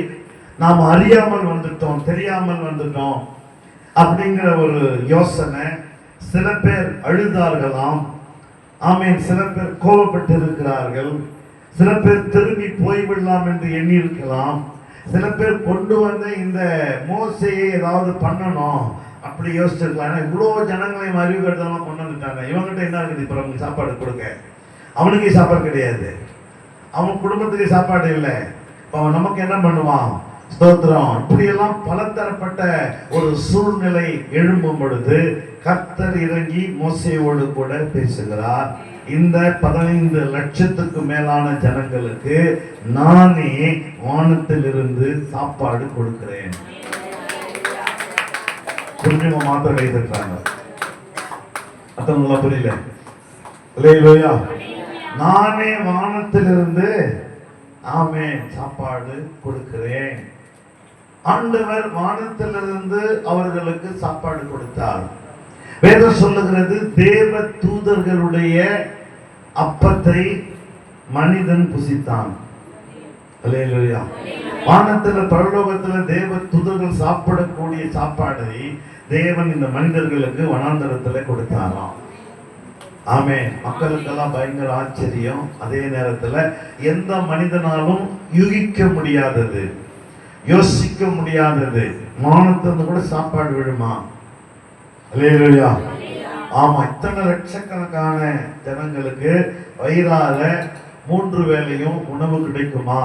நாம் அறியாமல் வந்துட்டோம், தெரியாமல் வந்துட்டோம் அப்படிங்கிற ஒரு யோசனை. சில பேர் அழுதார்களாம், ஆமேன். சில பேர் கோபப்பட்டு இருக்கிறார்கள், சில பேர் திரும்பி போய்விடலாம் என்று எண்ணி இருக்கலாம். சில பேர் கொண்டு வந்த இந்த மோசையை ஏதாவது பண்ணணும் அப்படி யோசிச்சிருக்கலாம். ஏன்னா இவ்வளோ ஜனங்களையும் அறிவு கட்டலாம் கொண்டு வந்துட்டாங்க, இவங்ககிட்ட என்ன இருக்குது இப்போ நமக்கு சாப்பாடு கொடுக்க? அவனுக்கு சாப்பாடு கிடையாது, அவன் குடும்பத்துக்கு சாப்பாடு இல்லை, அவன் நமக்கு என்ன பண்ணுவான்? ஸ்தோத்திரம். இப்படியெல்லாம் பலதரப்பட்ட ஒரு சூழ்நிலை எழும்பும் பொழுது கர்த்தர் இறங்கி மோசேயோடு கூட பேசுகிறார். இந்த 15 லட்சத்துக்கு மேலான ஜனங்களுக்கு நானே வானத்திலிருந்து சாப்பாடு கொடுக்கிறேன். புரிஞ்சவங்க மாத்திரம் கை தட்டுறாங்க, மற்றவங்களா புரியல. அல்லேலூயா. நானே வானத்திலிருந்து ஆமென் சாப்பாடு கொடுக்கிறேன். ஆண்டவர் வானத்திலிருந்து அவர்களுக்கு சாப்பாடு கொடுத்தார். வேதம் சொல்லுகிறது, தேவ தூதர்களுடைய அப்பத்தை மனிதன் புசித்தான். அல்லேலூயா. வானத்துல பரலோகத்துல தேவ தூதர்கள் சாப்பிடக்கூடிய சாப்பாடை தேவன் இந்த மனிதர்களுக்கு வனாந்தரத்துல கொடுத்தாராம். ஆமென். மக்களுக்கெல்லாம் பயங்கர ஆச்சரியம். அதே நேரத்துல எந்த மனிதனாலும் யூகிக்க முடியாதது, யோசிக்க முடியாதது, வானத்திலிருந்து கூட சாப்பாடு விழுமா? அல்லேலூயா. ஆமா, இத்தனை லட்சக்கணக்கான ஜனங்களுக்கு வயிறார 3 வேளையும் உணவு கிடைக்குமா?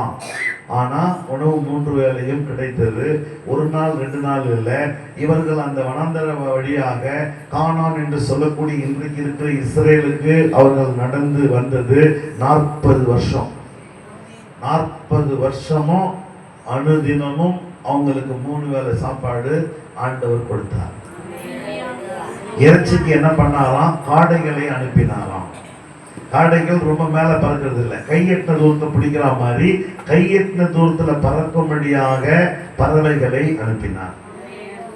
ஆனா உணவு 3 வேளையும் கிடைத்தது. 1 நாள் 2 நாள் இல்லை. இவர்கள் அந்த வனாந்தர வழியாக கானான் என்று சொல்லக்கூடிய இன்றைக்கு இருக்கிற இஸ்ரேலுக்கு அவர்கள் நடந்து வந்தது 40 வருஷம். 40 வருஷமும் அனுதினமும் அவங்களுக்கு 3 வேளை சாப்பாடு ஆண்டவர் கொடுத்தார். இறைச்சிக்கு என்ன பண்ணாராம்? காடைகளை அனுப்பினாராம். காடைகள் ரொம்ப மேல பறக்கிறது இல்லை, கையெட்டின தூரத்தை பிடிக்கிற மாதிரி கையெட்டின தூரத்துல பறக்கும்படியாக பறவைகளை அனுப்பினார்.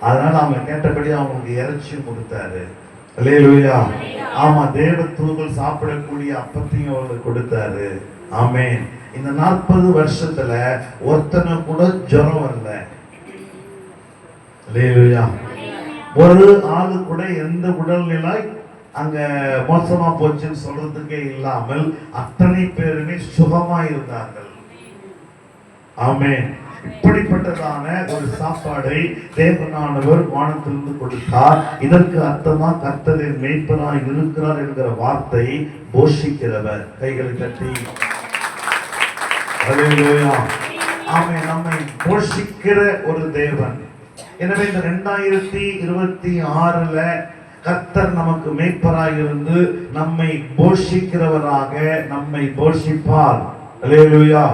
அதனால அவங்க கேட்டபடி அவங்களுக்கு இறைச்சியும் கொடுத்தாரு. அல்லேலூயா. ஆமா, தேவ தூதர்கள் சாப்பிடக்கூடிய அப்பத்தையும் அவங்களுக்கு கொடுத்தாரு. ஆமென். இந்த 40 வருஷத்துல ஒருத்தனை கூட ஜுரம் வரல. அல்லேலூயா. ஒரு ஆளு கூட எந்த உடல்நிலை அங்க மோசமா போச்சுன்னு சொல்றதுக்கே இல்லாமல் அத்தனை பேருமே சுகமா இருந்தார்கள். ஆமென். இப்படிப்பட்டதான ஒரு சாப்பாடை தேவனானவர் வானத்திலிருந்து கொடுத்தார். இதற்கு அர்த்தமா கர்த்தரின் மேய்ப்பனாய் இருக்கிறார் என்கிற வார்த்தை போஷிக்கிறவர். கைகளை தட்டி அல்லேலூயா. ஆமென். நம்மை போஷிக்கிற ஒரு தேவன். எனவே இந்த 2026ல கர்த்தர் நமக்கு மேய்ப்பராய் இருந்து நம்மை போஷிக்கிறவராக நம்மை போஷிப்பார். அல்லேலூயா.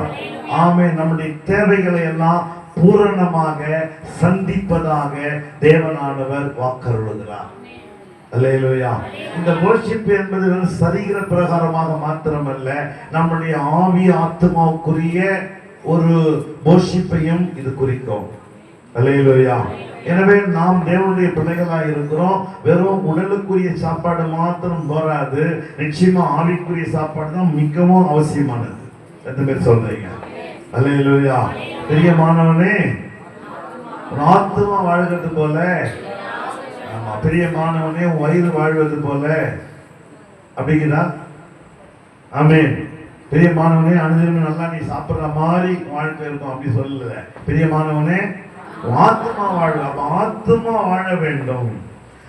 ஆமென். நம்முடைய தேவைகளை எல்லாம் பூரணமாக சந்திப்பதாக தேவனானவர் வாக்கருளுகிறார். அல்லேலூயா. இந்த போஷிப்பு என்பது சரீர பிரகாரமாக மாத்திரமல்ல, நம்முடைய ஆவி ஆத்மாவுக்குரிய ஒரு போஷிப்பையும் இது குறிக்கும். அல்லேலூயா. எனவே நாம் தேவனுடைய பிள்ளைகளாக இருக்கிறோம். வெறும் உடலுக்குரிய சாப்பாடு மாத்திரம் போராது, நிச்சயமா ஆவிக்குரிய சாப்பாடு தான் மிகவும் அவசியமானது. எத்தனை பேர் சொல்றீங்க? அல்லேலூயா. பிரியமானவனே, ஆத்துமா வாழ்கிறது போல, ஆமா, பிரியமானவனே வயிறு வாழ்வது போல அப்படிங்கிறா. ஆமென். பிரியமானவனே, அனுதினமும் நல்லா நீ சாப்பிடுற மாதிரி வாழ்க்கை இருக்கும் அப்படி சொல்லல. பிரியமானவனே, ஆத்மா வாழ்வு. அப்ப ஆத்மா வாழ வேண்டும்.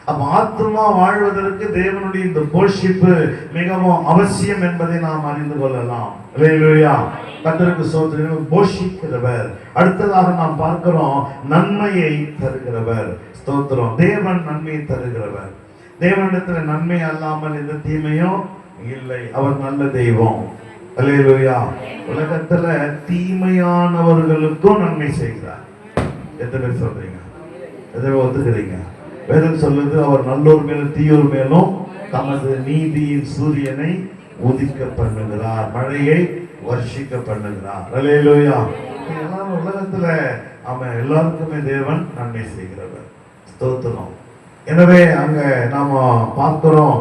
அப்ப ஆத்மா வாழ்வதற்கு தேவனுடைய இந்த போஷிப்பு மிகவும் அவசியம் என்பதை நாம் அறிந்து கொள்ளலாம். அல்லேலூயா. கர்த்தருக்கு ஸ்தோத்திரம். போஷிக்கிறவர். அடுத்ததாக நாம் பார்க்கிறோம், நன்மையை தருகிறவர். ஸ்தோத்திரம். தேவன் நன்மையை தருகிறவர். தேவனிடத்துல நன்மை அல்லாமல் எந்த தீமையும் இல்லை. அவர் நல்ல தெய்வம். அல்லேலூயா. உலகத்துல தீமையானவர்களுக்கும் நன்மை செய்கிறார். எத்தனை பேர் சொல்றீங்க? எத்தனை பேர் ஒத்துக்கிறீங்க? வேதம் சொல்லுது, அவர் நல்லோர் மேலும் தீயோர் மேலும் தமது நீதியின் சூரியனை உதிக்க பண்ணுகிறார், மழையை வர்ஷிக்க பண்ணுகிறார். அல்லேலூயா. எல்லாரும் உலகத்துல அவன் எல்லாருக்குமே தேவன் நன்மை செய்கிறவர். ஸ்தோத்திரம். எனவே அங்க நாம பார்க்கிறோம்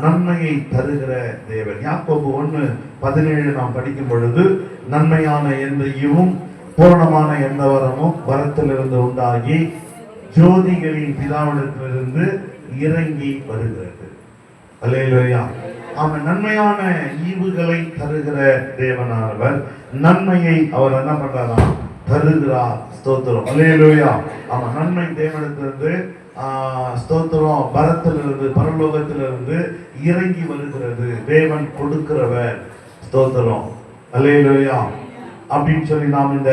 நன்மையை தருகிற தேவன். யாக்கோபு 1:17 நாம் படிக்கும் பொழுது, நன்மையான எந்த ஈவும் பூரணமான எந்த வரமும் வரத்திலிருந்து உண்டாகி ஜோதிகளின் பிதாவிடத்திலிருந்து இறங்கி வருகிறது. அல்லேலூயா. அவன் நன்மையான ஈவுகளை தருகிற தேவனானவர் நன்மையை அவர் என்ன பண்றாராம்? தருகிறார். ஸ்தோத்திரம். அல்லேலூயா. அவன் நன்மை தேவனிடத்திலிருந்து ஸ்தோத்திரம் பரத்திலிருந்து பரலோகத்திலிருந்து இறங்கி வருகிறது. தேவன் கொடுக்கிறவர். ஸ்தோத்திரம். அல்லேலூயா. அப்படின்னு சொல்லி நாம் இந்த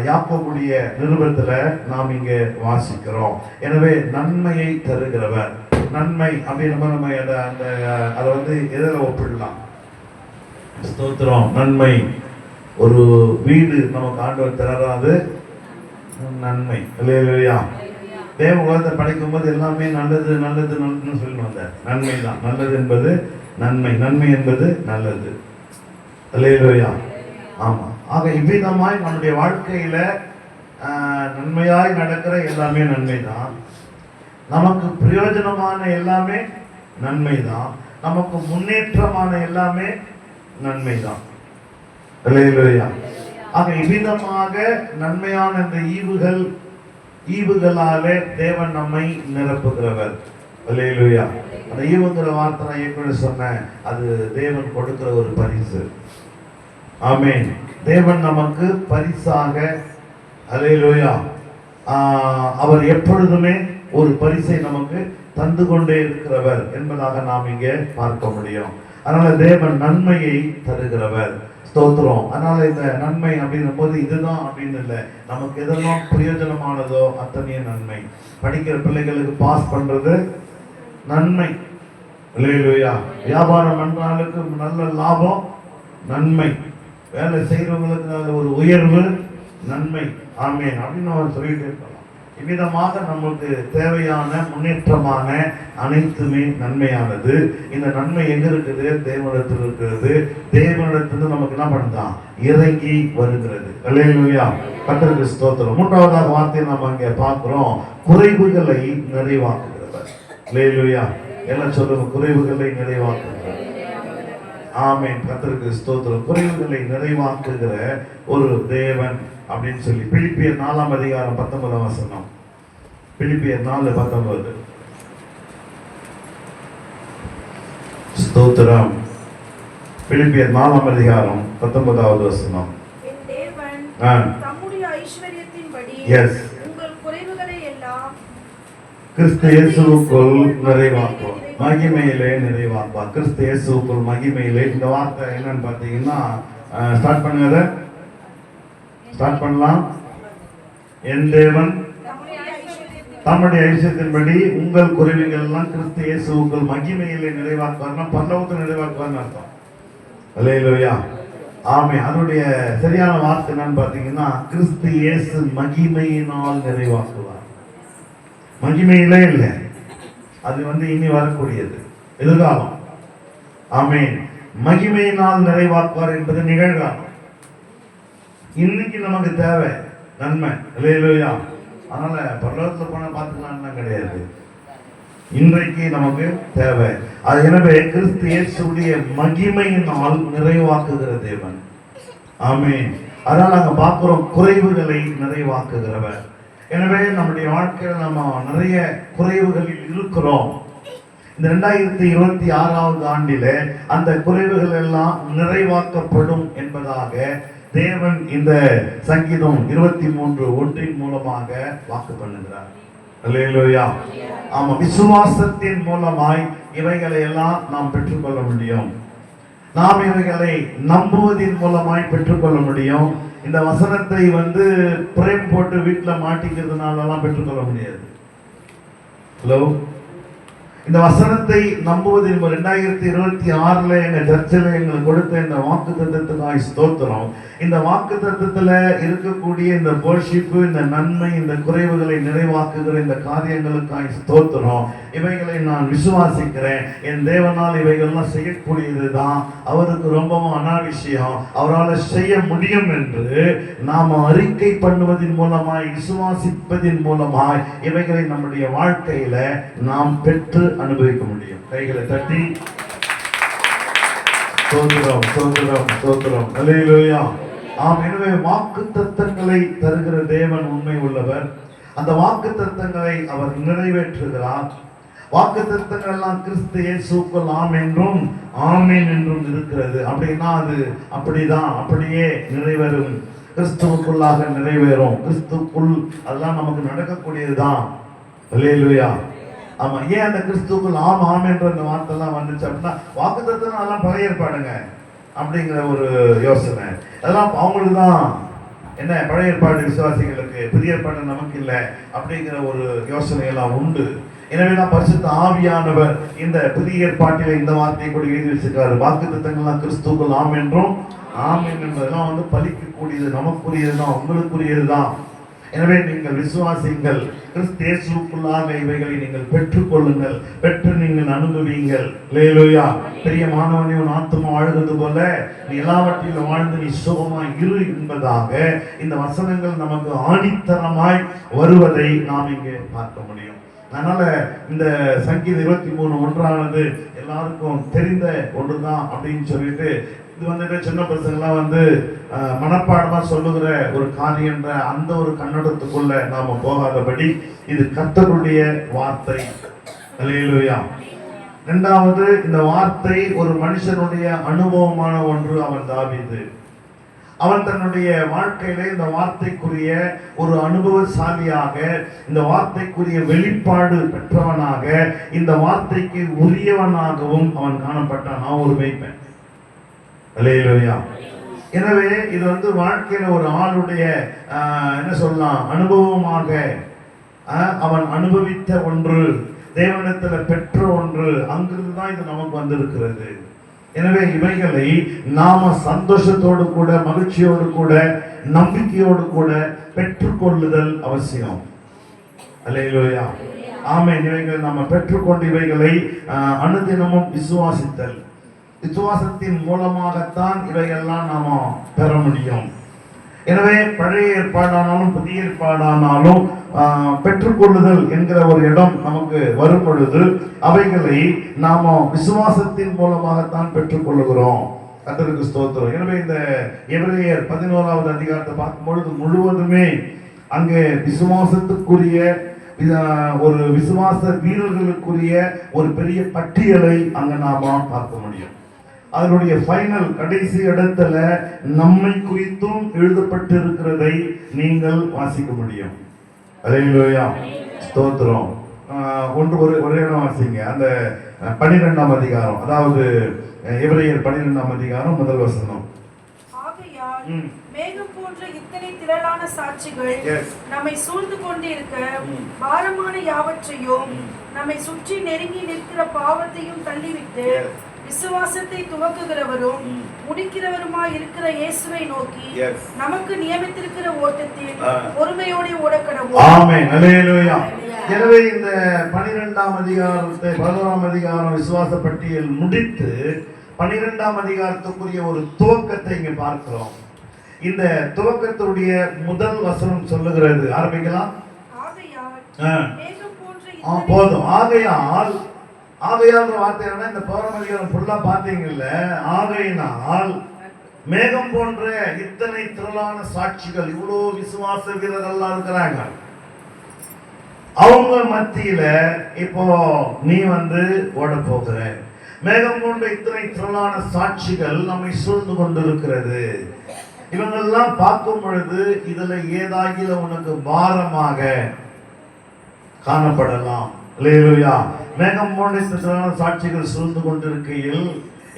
யாக்கோபுடைய நிருபத்துல நாம் இங்க வாசிக்கிறோம். எனவே நன்மையை தருகிறவர். நன்மை அப்படின்னு நம்ம அந்த அதை வந்து எதில் ஒப்பிடலாம்? ஸ்தோத்திரம். நன்மை. ஒரு வீடு நமக்கு ஆண்டவர் தராது நன்மை. இல்லையா? தேவ உலகத்தை படைக்கும் போது எல்லாமே நல்லது நல்லது நல்லதுன்னு சொல்லி வந்தார். நன்மை தான். நல்லது என்பது நன்மை. நன்மை என்பது நல்லது. இல்லையா? ஆமா. ஆக இவ்விதமாய் நம்முடைய வாழ்க்கையில நன்மையாய் நடக்கிற எல்லாமே நன்மை தான். நமக்கு பிரயோஜனமான எல்லாமே நன்மை தான். நமக்கு முன்னேற்றமான எல்லாமே நன்மை தான். ஆக இவ்விதமாக நன்மையான இந்த ஈவுகளாலே தேவன் நம்மை நிரப்புகிறவர். அல்லேலூயா. அந்த ஈவுங்கிற வார்த்தை நான் ஏற்கனவே சொன்னேன். அது தேவன் கொடுக்கிற ஒரு பரிசு. ஆமென். தேவன் நமக்கு பரிசாக அல்லேலூயா அவர் எப்பொழுதுமே ஒரு பரிசை நமக்கு தந்து கொண்டே இருக்கிறவர் என்பதாக நாம் இங்கே பார்க்க முடியும். அதனால தேவன் நன்மையை தருகிறவர். ஸ்தோத்திரம். அதனால இந்த நன்மை அப்படின்னும் போது இதுதான் அப்படின்னு இல்லை. நமக்கு எதெல்லாம் பிரயோஜனமானதோ அத்தனையும் நன்மை. படிக்கிற பிள்ளைகளுக்கு பாஸ் பண்றது நன்மை. இல்லையா? வியாபாரம் பண்றாங்களுக்கு நல்ல லாபம் நன்மை. வேலை செய்யறவங்களுக்கு ஒரு உயர்வு நன்மை. ஆமென் அப்படின்னு அவர் சொல்லிட்டு இருக்கலாம். இவ்விதமாக நமக்கு தேவையான முன்னேற்றமான அனைத்துமே நன்மையானது. இந்த நன்மை எங்க இருக்குது? தேவனிடத்தில் இருக்கிறது. தேவனிடத்தில் நமக்கு என்ன பண்ணுதான்? இறங்கி வருகிறது. அல்லேலூயா. கர்த்தருக்கு ஸ்தோத்திரம். மூன்றாவதாக வார்த்தையை நம்ம அங்கே பார்க்கிறோம். குறைவுகளை நிறைவாக்குகிறவர். அல்லேலூயா. எல்லாம் சொல்லுங்க. குறைவுகளை நிறைவாக்குகிறவர். ஆமென். கர்த்தருக்கு ஸ்தோத்திரம். குறைவுகளை நிறைவாக்குகிற ஒரு தேவன் அப்படின்னு சொல்லி பிலிப்பியர் 4 அதிகாரம் 19 வசனம். பிலிப்பியர் 4:19. ஸ்தோத்திரம். பிலிப்பியர் 4 அதிகாரம் 19வது வசனம். என் தேவன் தம்முடைய ஐஸ்வரியத்தின்படி உங்கள் குறைவுகளை எல்லாம் கிறிஸ்து இயேசுவுக்குள் நிறைவாக்குவார். மகிமையிலே நிறைவாக்குவார். கிறிஸ்து இயேசுவுக்குள் மகிமையிலே. இந்த வார்த்தை என்னன்னு பார்த்தீங்கன்னா ஸ்டார்ட் பண்ணுங்க. ஸ்டார்ட் பண்ணலாம். என் தேவன் தம்முடைய ஐஸ்வரியத்தின்படி உங்கள் குறைவுகள் எல்லாம் கிறிஸ்து இயேசுவுக்குள் மகிமையிலே நிறைவாக்குவார்னா பரலோகத்தை நிறைவாக்குவார்னு அர்த்தம். அல்லேலூயா. ஆமே. அதனுடைய சரியான வார்த்தை என்னன்னு பார்த்தீங்கன்னா கிறிஸ்து இயேசு மகிமையினால் நிறைவாக்குவார். மகிமையிலே இல்லை, அது இனி வரக்கூடியது எதிர்காலம். ஆமென். மகிமையினால் நிறைவாக்குவார் என்பது நிகழ்காலம். இன்னைக்கு நமக்கு தேவை நன்மை. அல்லேலூயா. அதனால பரலோகத்துல போன பார்த்துக்கலாம் கிடையாது. இன்றைக்கு நமக்கு தேவை அது. எனவே கிறிஸ்து இயேசுடைய மகிமையினால் நிறைவாக்குகிற தேவன். ஆமென். அதனால நாங்க பார்க்கிறோம் குறைவுகளை நிறைவாக்குகிறவர். எனவே நம்முடைய வாழ்க்கையில் நம்ம நிறைய குறைவுகளில் இருக்கிறோம். இந்த 2026வது ஆண்டிலே அந்த குறைவுகள் எல்லாம் நிறைவாக்கப்படும் என்பதாக தேவன் இந்த சங்கீதம் 23:1 மூலமாக வாக்கு பண்ணுகிறார். அல்லேலூயா. ஆமா. விசுவாசத்தின் மூலமாய் இவைகளை எல்லாம் நாம் பெற்றுக்கொள்ள முடியும். நாம் இவைகளை நம்புவதின் மூலமாய் பெற்றுக்கொள்ள முடியும். இந்த வசனத்தை பிரேம் போட்டு வீட்டில் மாட்டிக்கிறதுனாலலாம் பெற்றுக்கொள்ள முடியாது. ஹலோ. இந்த வசனத்தை நம்புவதில் 2026 எங்க சர்ச்சில் எங்களுக்கு கொடுத்த இந்த வாக்கு தத்தத்துக்காய் ஸ்தோத்திரம். இந்த வாக்கு தத்தத்துல இருக்கக்கூடிய இந்த வர்ஷிப், இந்த நன்மை, இந்த குறைவுகளை நிறைவாக்குகிற இந்த காரியங்களுக்காய் ஸ்தோத்திரம். இவைகளை நான் விசுவாசிக்கிறேன். என் தேவனால் இவைகள்லாம் செய்யக்கூடியதுதான். அவருக்கு ரொம்பவும் அனாவசியம், அவரால் செய்ய முடியும் என்று நாம் அறிக்கை பண்ணுவதன் மூலமாய், விசுவாசிப்பதின் மூலமாய் இவைகளை நம்முடைய வாழ்க்கையில நாம் பெற்று அனுபவிக்க முடியும். கைகளை தட்டி ஸ்தோத்திரம், ஸ்தோத்திரம், ஸ்தோத்திரம். அல்லேலூயா. ஆம். எனவே வாக்குத்தத்தங்களை தருகிற தேவன் உண்மை உள்ளவர். அந்த வாக்குத்தத்தங்களை அவர் நிறைவேற்றுகிறார். வாக்குத்தத்தங்கள் எல்லாம் கிறிஸ்து இயேசுக்குள் ஆம் என்றும் ஆமேன் என்றும் இருக்கிறது. அப்படின்னா அது அப்படிதான், அப்படியே நிறைவேறும். கிறிஸ்துவுக்குள்ளாக நிறைவேறும். கிறிஸ்துக்குள் அதெல்லாம் நமக்கு நடக்கக்கூடியதுதான். அல்லேலூயா. ஆமா. ஏன் அந்த கிறிஸ்துவுக்குள் ஆம் ஆம் என்ற அந்த வார்த்தை எல்லாம் வந்துச்சு அப்படின்னா, வாக்குத்தத்தம் அதெல்லாம் பழைய ஏற்பாடுங்க அப்படிங்கிற ஒரு யோசனை. அதெல்லாம் அவங்களுக்கு தான். என்ன, பழைய ஏற்பாடு விசுவாசிகளுக்கு, புதிய ஏற்பாடு நமக்கு இல்லை அப்படிங்கிற ஒரு யோசனை எல்லாம் உண்டு. எனவே தான் பரிசுத்த ஆவியானவர் இந்த புதிய ஏற்பாட்டில இந்த வார்த்தையை கூட எழுதி வச்சிருக்காரு. வாக்குத்தத்தங்கள்லாம் கிறிஸ்துவுக்குள் ஆம் என்றும் ஆமேன் என்பதெல்லாம் வந்து பலிக்கக்கூடியது, நமக்குரியதுதான், உங்களுக்குரியதுதான். எனவே நீங்கள் விசுவாசிங்கள். கிறிஸ்து இயேசுவுக்குள்ளாக இவைகளை நீங்கள் பெற்றுக்கொள்ளுங்கள், பெற்று நீங்கள் அனுபவியுங்கள். அல்லேலூயா. பெரிய மாணவனே, உன் ஆத்துமா வாழ்கிறது போல நீ எல்லாவற்றிலும் வாழ்ந்து நீ சுகமாய் இரு என்பதாக இந்த வசனங்கள் நமக்கு ஆணித்தரமாய் வருவதை நாம் இங்கே பார்க்க முடியும். அதனால இந்த சங்கீதம் 23:1 எல்லாருக்கும் தெரிந்த ஒன்றுதான் அப்படின்னு சொல்லிட்டு, இது வந்துட்டு சின்ன பசங்கள்லாம் வந்து மனப்பாடமா சொல்லுகிற ஒரு காரியன்ற அந்த ஒரு கண்ணோட்டத்துக்குள்ள நாம போகாதபடி இது கர்த்தருடைய வார்த்தை. அல்லேலூயா. இரண்டாவது, இந்த வார்த்தை ஒரு மனுஷனுடைய அனுபவமான ஒன்று. அவன் தாவீது, அவன் தன்னுடைய வாழ்க்கையில இந்த வார்த்தைக்குரிய ஒரு அனுபவசாலியாக, இந்த வார்த்தைக்குரிய வெளிப்பாடு பெற்றவனாக, இந்த வார்த்தைக்கு உரியவனாகவும் அவன் காணப்பட்டான். நான் ஒரு மேய்ப்பன். அல்லேலூயா. எனவே இது வந்து வாழ்க்கையில ஒரு ஆளுடைய என்ன சொல்லலாம், அனுபவமாக அவன் அனுபவித்த ஒன்று, தேவனிடத்துல பெற்ற ஒன்று, அங்கிருந்து தான் இது நமக்கு வந்திருக்கிறது. எனவே இவைகளை நாம சந்தோஷத்தோடு கூட, மகிழ்ச்சியோடு கூட, நம்பிக்கையோடு கூட பெற்றுக்கொள்ளுதல் அவசியம். அல்லேலூயா. ஆமென். இவைகள் நாம பெற்றுக்கொண்டு இவைகளை அனுதினமும் விசுவாசித்தல். விசுவாசத்தின் மூலமாகத்தான் இவைகள்லாம் நாம பெற முடியும். எனவே பழைய ஏற்பாடானாலும் புதிய ஏற்பாடானாலும் பெற்றுக்கொள்ளுதல் என்கிற ஒரு இடம் நமக்கு வரும் பொழுது அவைகளை நாம விசுவாசத்தின் மூலமாகத்தான் பெற்றுக்கொள்ளுகிறோம். கர்த்தருக்கு ஸ்தோத்திரம். எனவே இந்த எபிரேயர் 11வது அதிகாரத்தை பார்க்கும் பொழுது முழுவதுமே அங்கே விசுவாசத்துக்குரிய ஒரு விசுவாச வீரர்களுக்குரிய ஒரு பெரிய பட்டியலை அங்க நாம பார்க்க முடியும். அதனுடைய ஃபைனல் கடைசி இடத்துல நம்மை குறித்தும் எழுதப்பட்டு இருக்கிறதை நீங்கள் வாசிக்க முடியும். அல்லேலூயா. ஸ்தோத்திரம். ஒரே இடம் வாசிங்க. அந்த 12ஆம் அதிகாரம், அதாவது எபிரேயர் 12ஆம் அதிகாரம் 1 வசனம். ஆகையால் மேகம் போன்ற இத்தனை திரளான சாட்சிகள் நம்மை சூழ்ந்து கொண்டிருக்க, பாரமான யாவற்றையும் நம்மை சுற்றி நெருங்கி நிற்கிற பாவத்தையும் தள்ளிவிட்டு விசுவாசத்தை துவக்குகிறவரும் முடிக்கிறவருமாய் இருக்கிற இயேசுவை நோக்கி நமக்கு நியமித்திருக்கிற ஓட்டத்தில் பொறுமையோடு ஓடக்கடவோம். ஆமென். அல்லேலூயா. எனவே இந்த 12ஆம் அதிகாரத்தை 11ஆம் அதிகாரம் விசுவாச பட்டியல் முடித்து 12ஆம் அதிகாரத்துக்குரிய ஒரு துவக்கத்தை இங்க பார்க்கிறோம். இந்த துவக்கத்துடைய முதல் வசனம் சொல்லுகிறது. ஆரம்பிக்கலாம். போதும். ஆகையால் வார்த்தை என்ன, இந்த பௌரமதிகாரம் ஃபுல்லா பாத்தீங்கல்ல. ஆகையினால் மேகம் போன்ற இத்தனை திரளான சாட்சிகள், இவ்வளோ விசுவாச வீரர்கள்லாம் இருக்கிறாங்க. அவங்க மத்தியில இப்போ நீ வந்து ஓட போகிற. மேகம் போன்ற இத்தனை திரளான சாட்சிகள் நம்மை சூழ்ந்து கொண்டிருக்கிறது. இவங்கெல்லாம் பார்க்கும் பொழுது இதுல ஏதாகில உனக்கு பாரமாக காணப்படலாம். அல்லேலூயா. மேகம் போன்ற திரளான சாட்சிகள் சூழ்ந்து கொண்டிருக்கையில்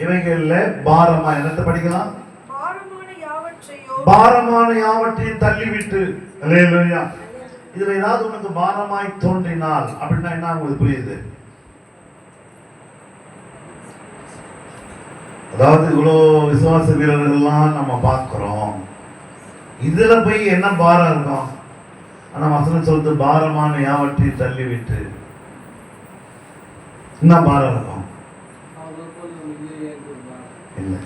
இவைகள்ல பாரமா என்னத்தை படிக்கலாம்? பாரமான யாவற்றையும் தள்ளிவிட்டு. அல்லேலூயா. இதுல ஏதாவது உனக்கு பாரமாய் தோன்றினால் அப்படின்னா என்ன உங்களுக்கு புரியுது? அதாவது இவ்வளோ விசுவாச வீரர்கள்லாம் நம்ம பார்க்கிறோம். இதுல போய் என்ன பாரம் இருக்கும்? ஆனா வசனம் சொல்றது பாரமான யாவற்றையும் தள்ளிவிட்டு. என்ன பாரம் இருக்கும்? இல்லை,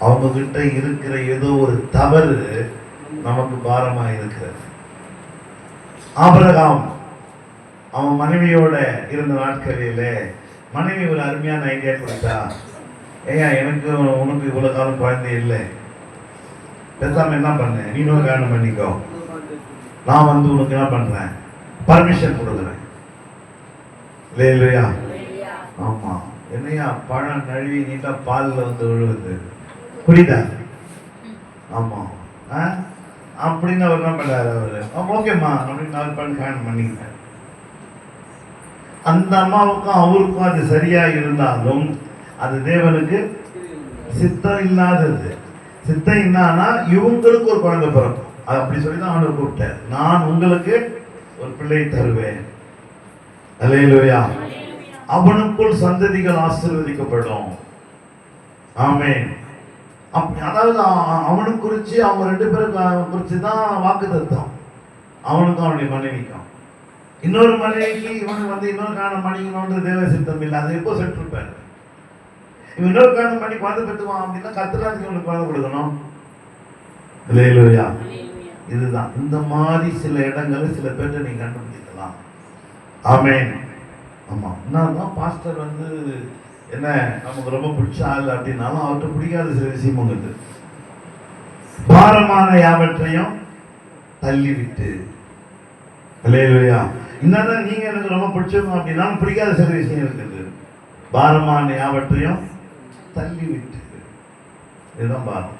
அவங்க கிட்ட இருக்கிற ஏதோ ஒரு தவறு நமக்கு பாரமா இருக்கிறது. ஆபிரகாம் அவன் மனைவியோட இருந்த நாட்களில மனைவி ஒரு அருமையான ஐடியா கொடுத்தா, ஏயா எனக்கு உனக்கு இவ்வளவு காலம் குழந்தை இல்லை, பேசாம என்ன பண்ணேன், நீ இன்னொரு கல்யாணம் பண்ணிக்கோ, நான் வந்து உனக்கு என்ன பண்றேன், பர்மிஷன் கொடுக்குறேன். இல்லையா? ஆமா. என்னையா பழம் நழுவி நீட்டா பால்ல வந்து விழுவுது, புரியுதா? ஆமா. அப்படின்னு அவர் என்ன பண்ணாரு, அவரு ஓகேம்மா அப்படின்னு 4 பழம் கல்யாணம் பண்ணிக்கிட்டேன். அந்த அம்மாவுக்கும் அவருக்கும் அது சரியா இருந்தாலும் அது தேவனுக்கு சித்தம் இல்லாதது. சித்தம் என்னன்னா இவங்களுக்கு ஒரு குழந்தை பிறக்கும், அது அப்படி சொல்லி தான் அவனை கூப்பிட்டார். நான் உங்களுக்கு ஒரு பிள்ளை தருவேன். அல்லேலூயா. அவனுக்குள் சந்ததிகள் ஆசீர்வதிக்கப்படும். ஆமென். அதாவது அவனுக்கு குறிச்சு அவங்க 2 பேரும் குறிச்சு தான் வாக்குத்தத்தம். அவனுக்கும் அவனுடைய மனைவிக்கும். இன்னொரு மனைவிக்கு இவனுக்கு வந்து இன்னொரு காரணம் பண்ணிக்கணும்ன்ற தேவ சித்தம் இல்லை. அதை எப்போ செட்டிருப்பாரு. இவன் இன்னொரு காரணம் பண்ணி குழந்தை பெற்றுவான் அப்படின்னா கத்துலாத்துக்கு இவனுக்கு குழந்தை கொடுக்கணும். அல்லேலூயா. இதுதான் இந்த மாதிரி சில இடங்களை சில பேர்ட்ட நீங்க கண்டுபிடிக்கலாம். ஆமென். ஆமா. என்னதான் பாஸ்டர் வந்து என்ன நமக்கு ரொம்ப பிடிச்ச ஆள் அப்படின்னாலும் அவர்கிட்ட பிடிக்காத சில விஷயமும் இருக்குது. பாரமான யாவற்றையும் தள்ளிவிட்டு. அல்லேலூயா. என்னதான் நீங்க எனக்கு ரொம்ப பிடிச்சவங்க அப்படின்னாலும் பிடிக்காத சில விஷயம் இருக்குது. பாரமான யாவற்றையும் தள்ளிவிட்டு. இதுதான் பாரம்.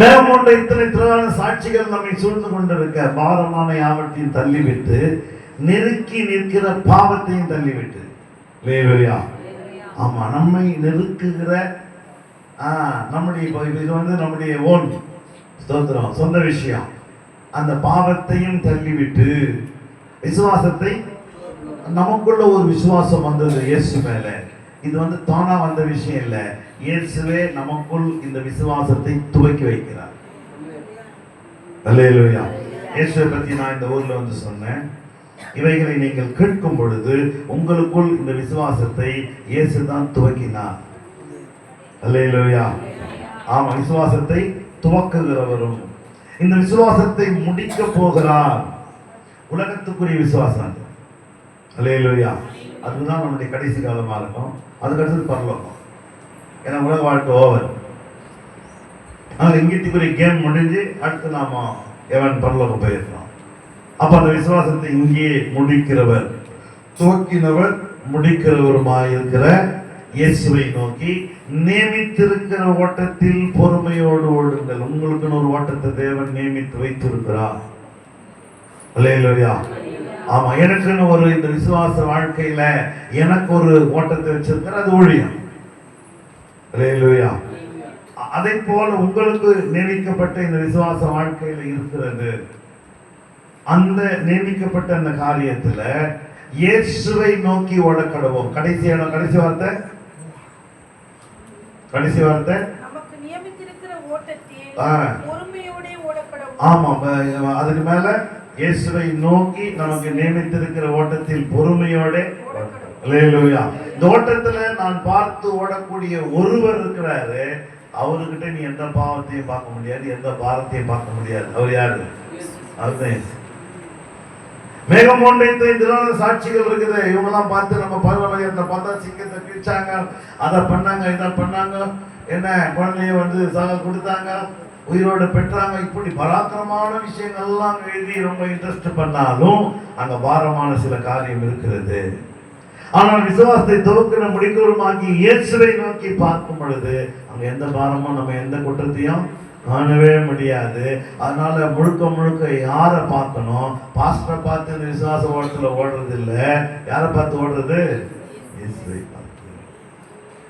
மேலும் கொண்ட இத்தனை திரளான சாட்சிகள் நம்மை சூழ்ந்து கொண்டிருக்க பாரமான யாவற்றையும் தள்ளிவிட்டு நெருக்கி நிற்கிற பாவத்தையும் தள்ளிவிட்டு. அல்லேலூயா. ஆமா. நம்மை நெருக்குகிற நம்முடைய இது வந்து நம்முடைய ஓன் ஸ்தோத்திரம், சொந்த விஷயம். அந்த பாவத்தையும் தள்ளிவிட்டு விசுவாசத்தை, நமக்குள்ள ஒரு விசுவாசம் வந்தது இயேசு மேல. இது வந்து தானா வந்த விஷயம் இல்லை. இயேசுவே நமக்குள் இந்த விசுவாசத்தை துவக்கி வைக்கிறார். அல்லேலூயா. இயேசுவை பத்தி நான் இந்த ஊர்ல வந்து சொன்னேன். இவைகளை நீங்கள் கேட்கும் பொழுது உங்களுக்குள் இந்த விசுவாசத்தை இயேசு தான் துவக்கினார். அல்லேலூயா. ஆமா. விசுவாசத்தை துவக்குகிறவரும் இந்த விசுவாசத்தை முடிக்க போகிறார். உலகத்துக்குரிய விசுவாசம். அல்லேலூயா. அதுதான் நம்முடைய கடைசி காலமா இருக்கும். அதுக்கு அடுத்தது பரலோகம். ஏன்னா உலக வாழ்க்கை ஓவர். ஆனால் இங்கத்துக்குரிய கேம் முடிஞ்சு அடுத்து நாம எவன் பரலோகம் போயிருக்கோம். அப்ப அந்த விசுவாசத்தை இங்கே முடிக்கிறவர், துவக்கினவர், முடிக்கிறவருமாயிருக்கிற இயேசுவை நோக்கி நியமித்திருக்கிற ஓட்டத்தில் பொறுமையோடு ஓடுங்கள். உங்களுக்குன்னு ஒரு ஓட்டத்தை தேவன் நியமித்து வைத்திருக்கிறார். அல்லேலூயா. ஆமா. எனக்குன்னு ஒரு இந்த விசுவாச வாழ்க்கையில எனக்கு ஒரு ஓட்டத்தை வச்சிருக்கிற அது ஊழியம். அல்லேலூயா. அதை போல உங்களுக்கு நியமிக்கப்பட்ட இந்த விசுவாச வாழ்க்கையில இருக்கிறது. அந்த நியமிக்கப்பட்ட அந்த காரியத்துல இயேசுவை நோக்கி ஓடக்கடவோம். கடைசி வார்த்தை நமக்கு நியமித்திருக்கிற ஓட்டத்தில் பொறுமையோடு ஓடக்கடவோம். ஆமா. அதுக்கு மேல இயேசுவை நோக்கி நமக்கு நியமித்திருக்கிற ஓட்டத்தில் பொறுமையோட. அல்லேலூயா. இந்த ஓட்டத்துல நான் பார்த்து ஓடக்கூடிய ஒருவர் இருக்கிறாரு. அவர்கிட்ட நீ எந்த பாவத்தையும் பார்க்க முடியாது, எந்த பாரத்தையும் பார்க்க முடியாது. அவர் யாரு? அதுதான். மேகம் ஒன்றைத்த சாட்சிகள் இருக்குது. இவங்கெல்லாம் பார்த்து நம்ம பரவாயில்ல பார்த்தா சிங்கத்தை கிழிச்சாங்க, அதை பண்ணாங்க, இதை பண்ணாங்க, என்ன குழந்தைய வந்து சாகல் கொடுத்தாங்க, உயிரோடு பெற்றாங்க. இப்படி பராக்கிரமான விஷயங்கள்லாம் எழுதி ரொம்ப இன்ட்ரெஸ்ட் பண்ணாலும் அங்க பாரமான சில காரியம் இருக்கிறது. ஆனால் விசுவாசத்தை துவக்கின முடிக்கிறோமாக்கி இயேசுவை நோக்கி பார்க்கும் பொழுது அங்க எந்த பாரமும் நம்ம எந்த குற்றத்தையும் காணவே முடியாது. அதனால முழுக்க யாரை பார்க்கணும்? பாஸ்டரை பார்த்து இந்த விசுவாச ஓட்டத்துல ஓடுறது இல்லை. யாரை பார்த்து ஓடுறது? இயேசுவை பார்த்து.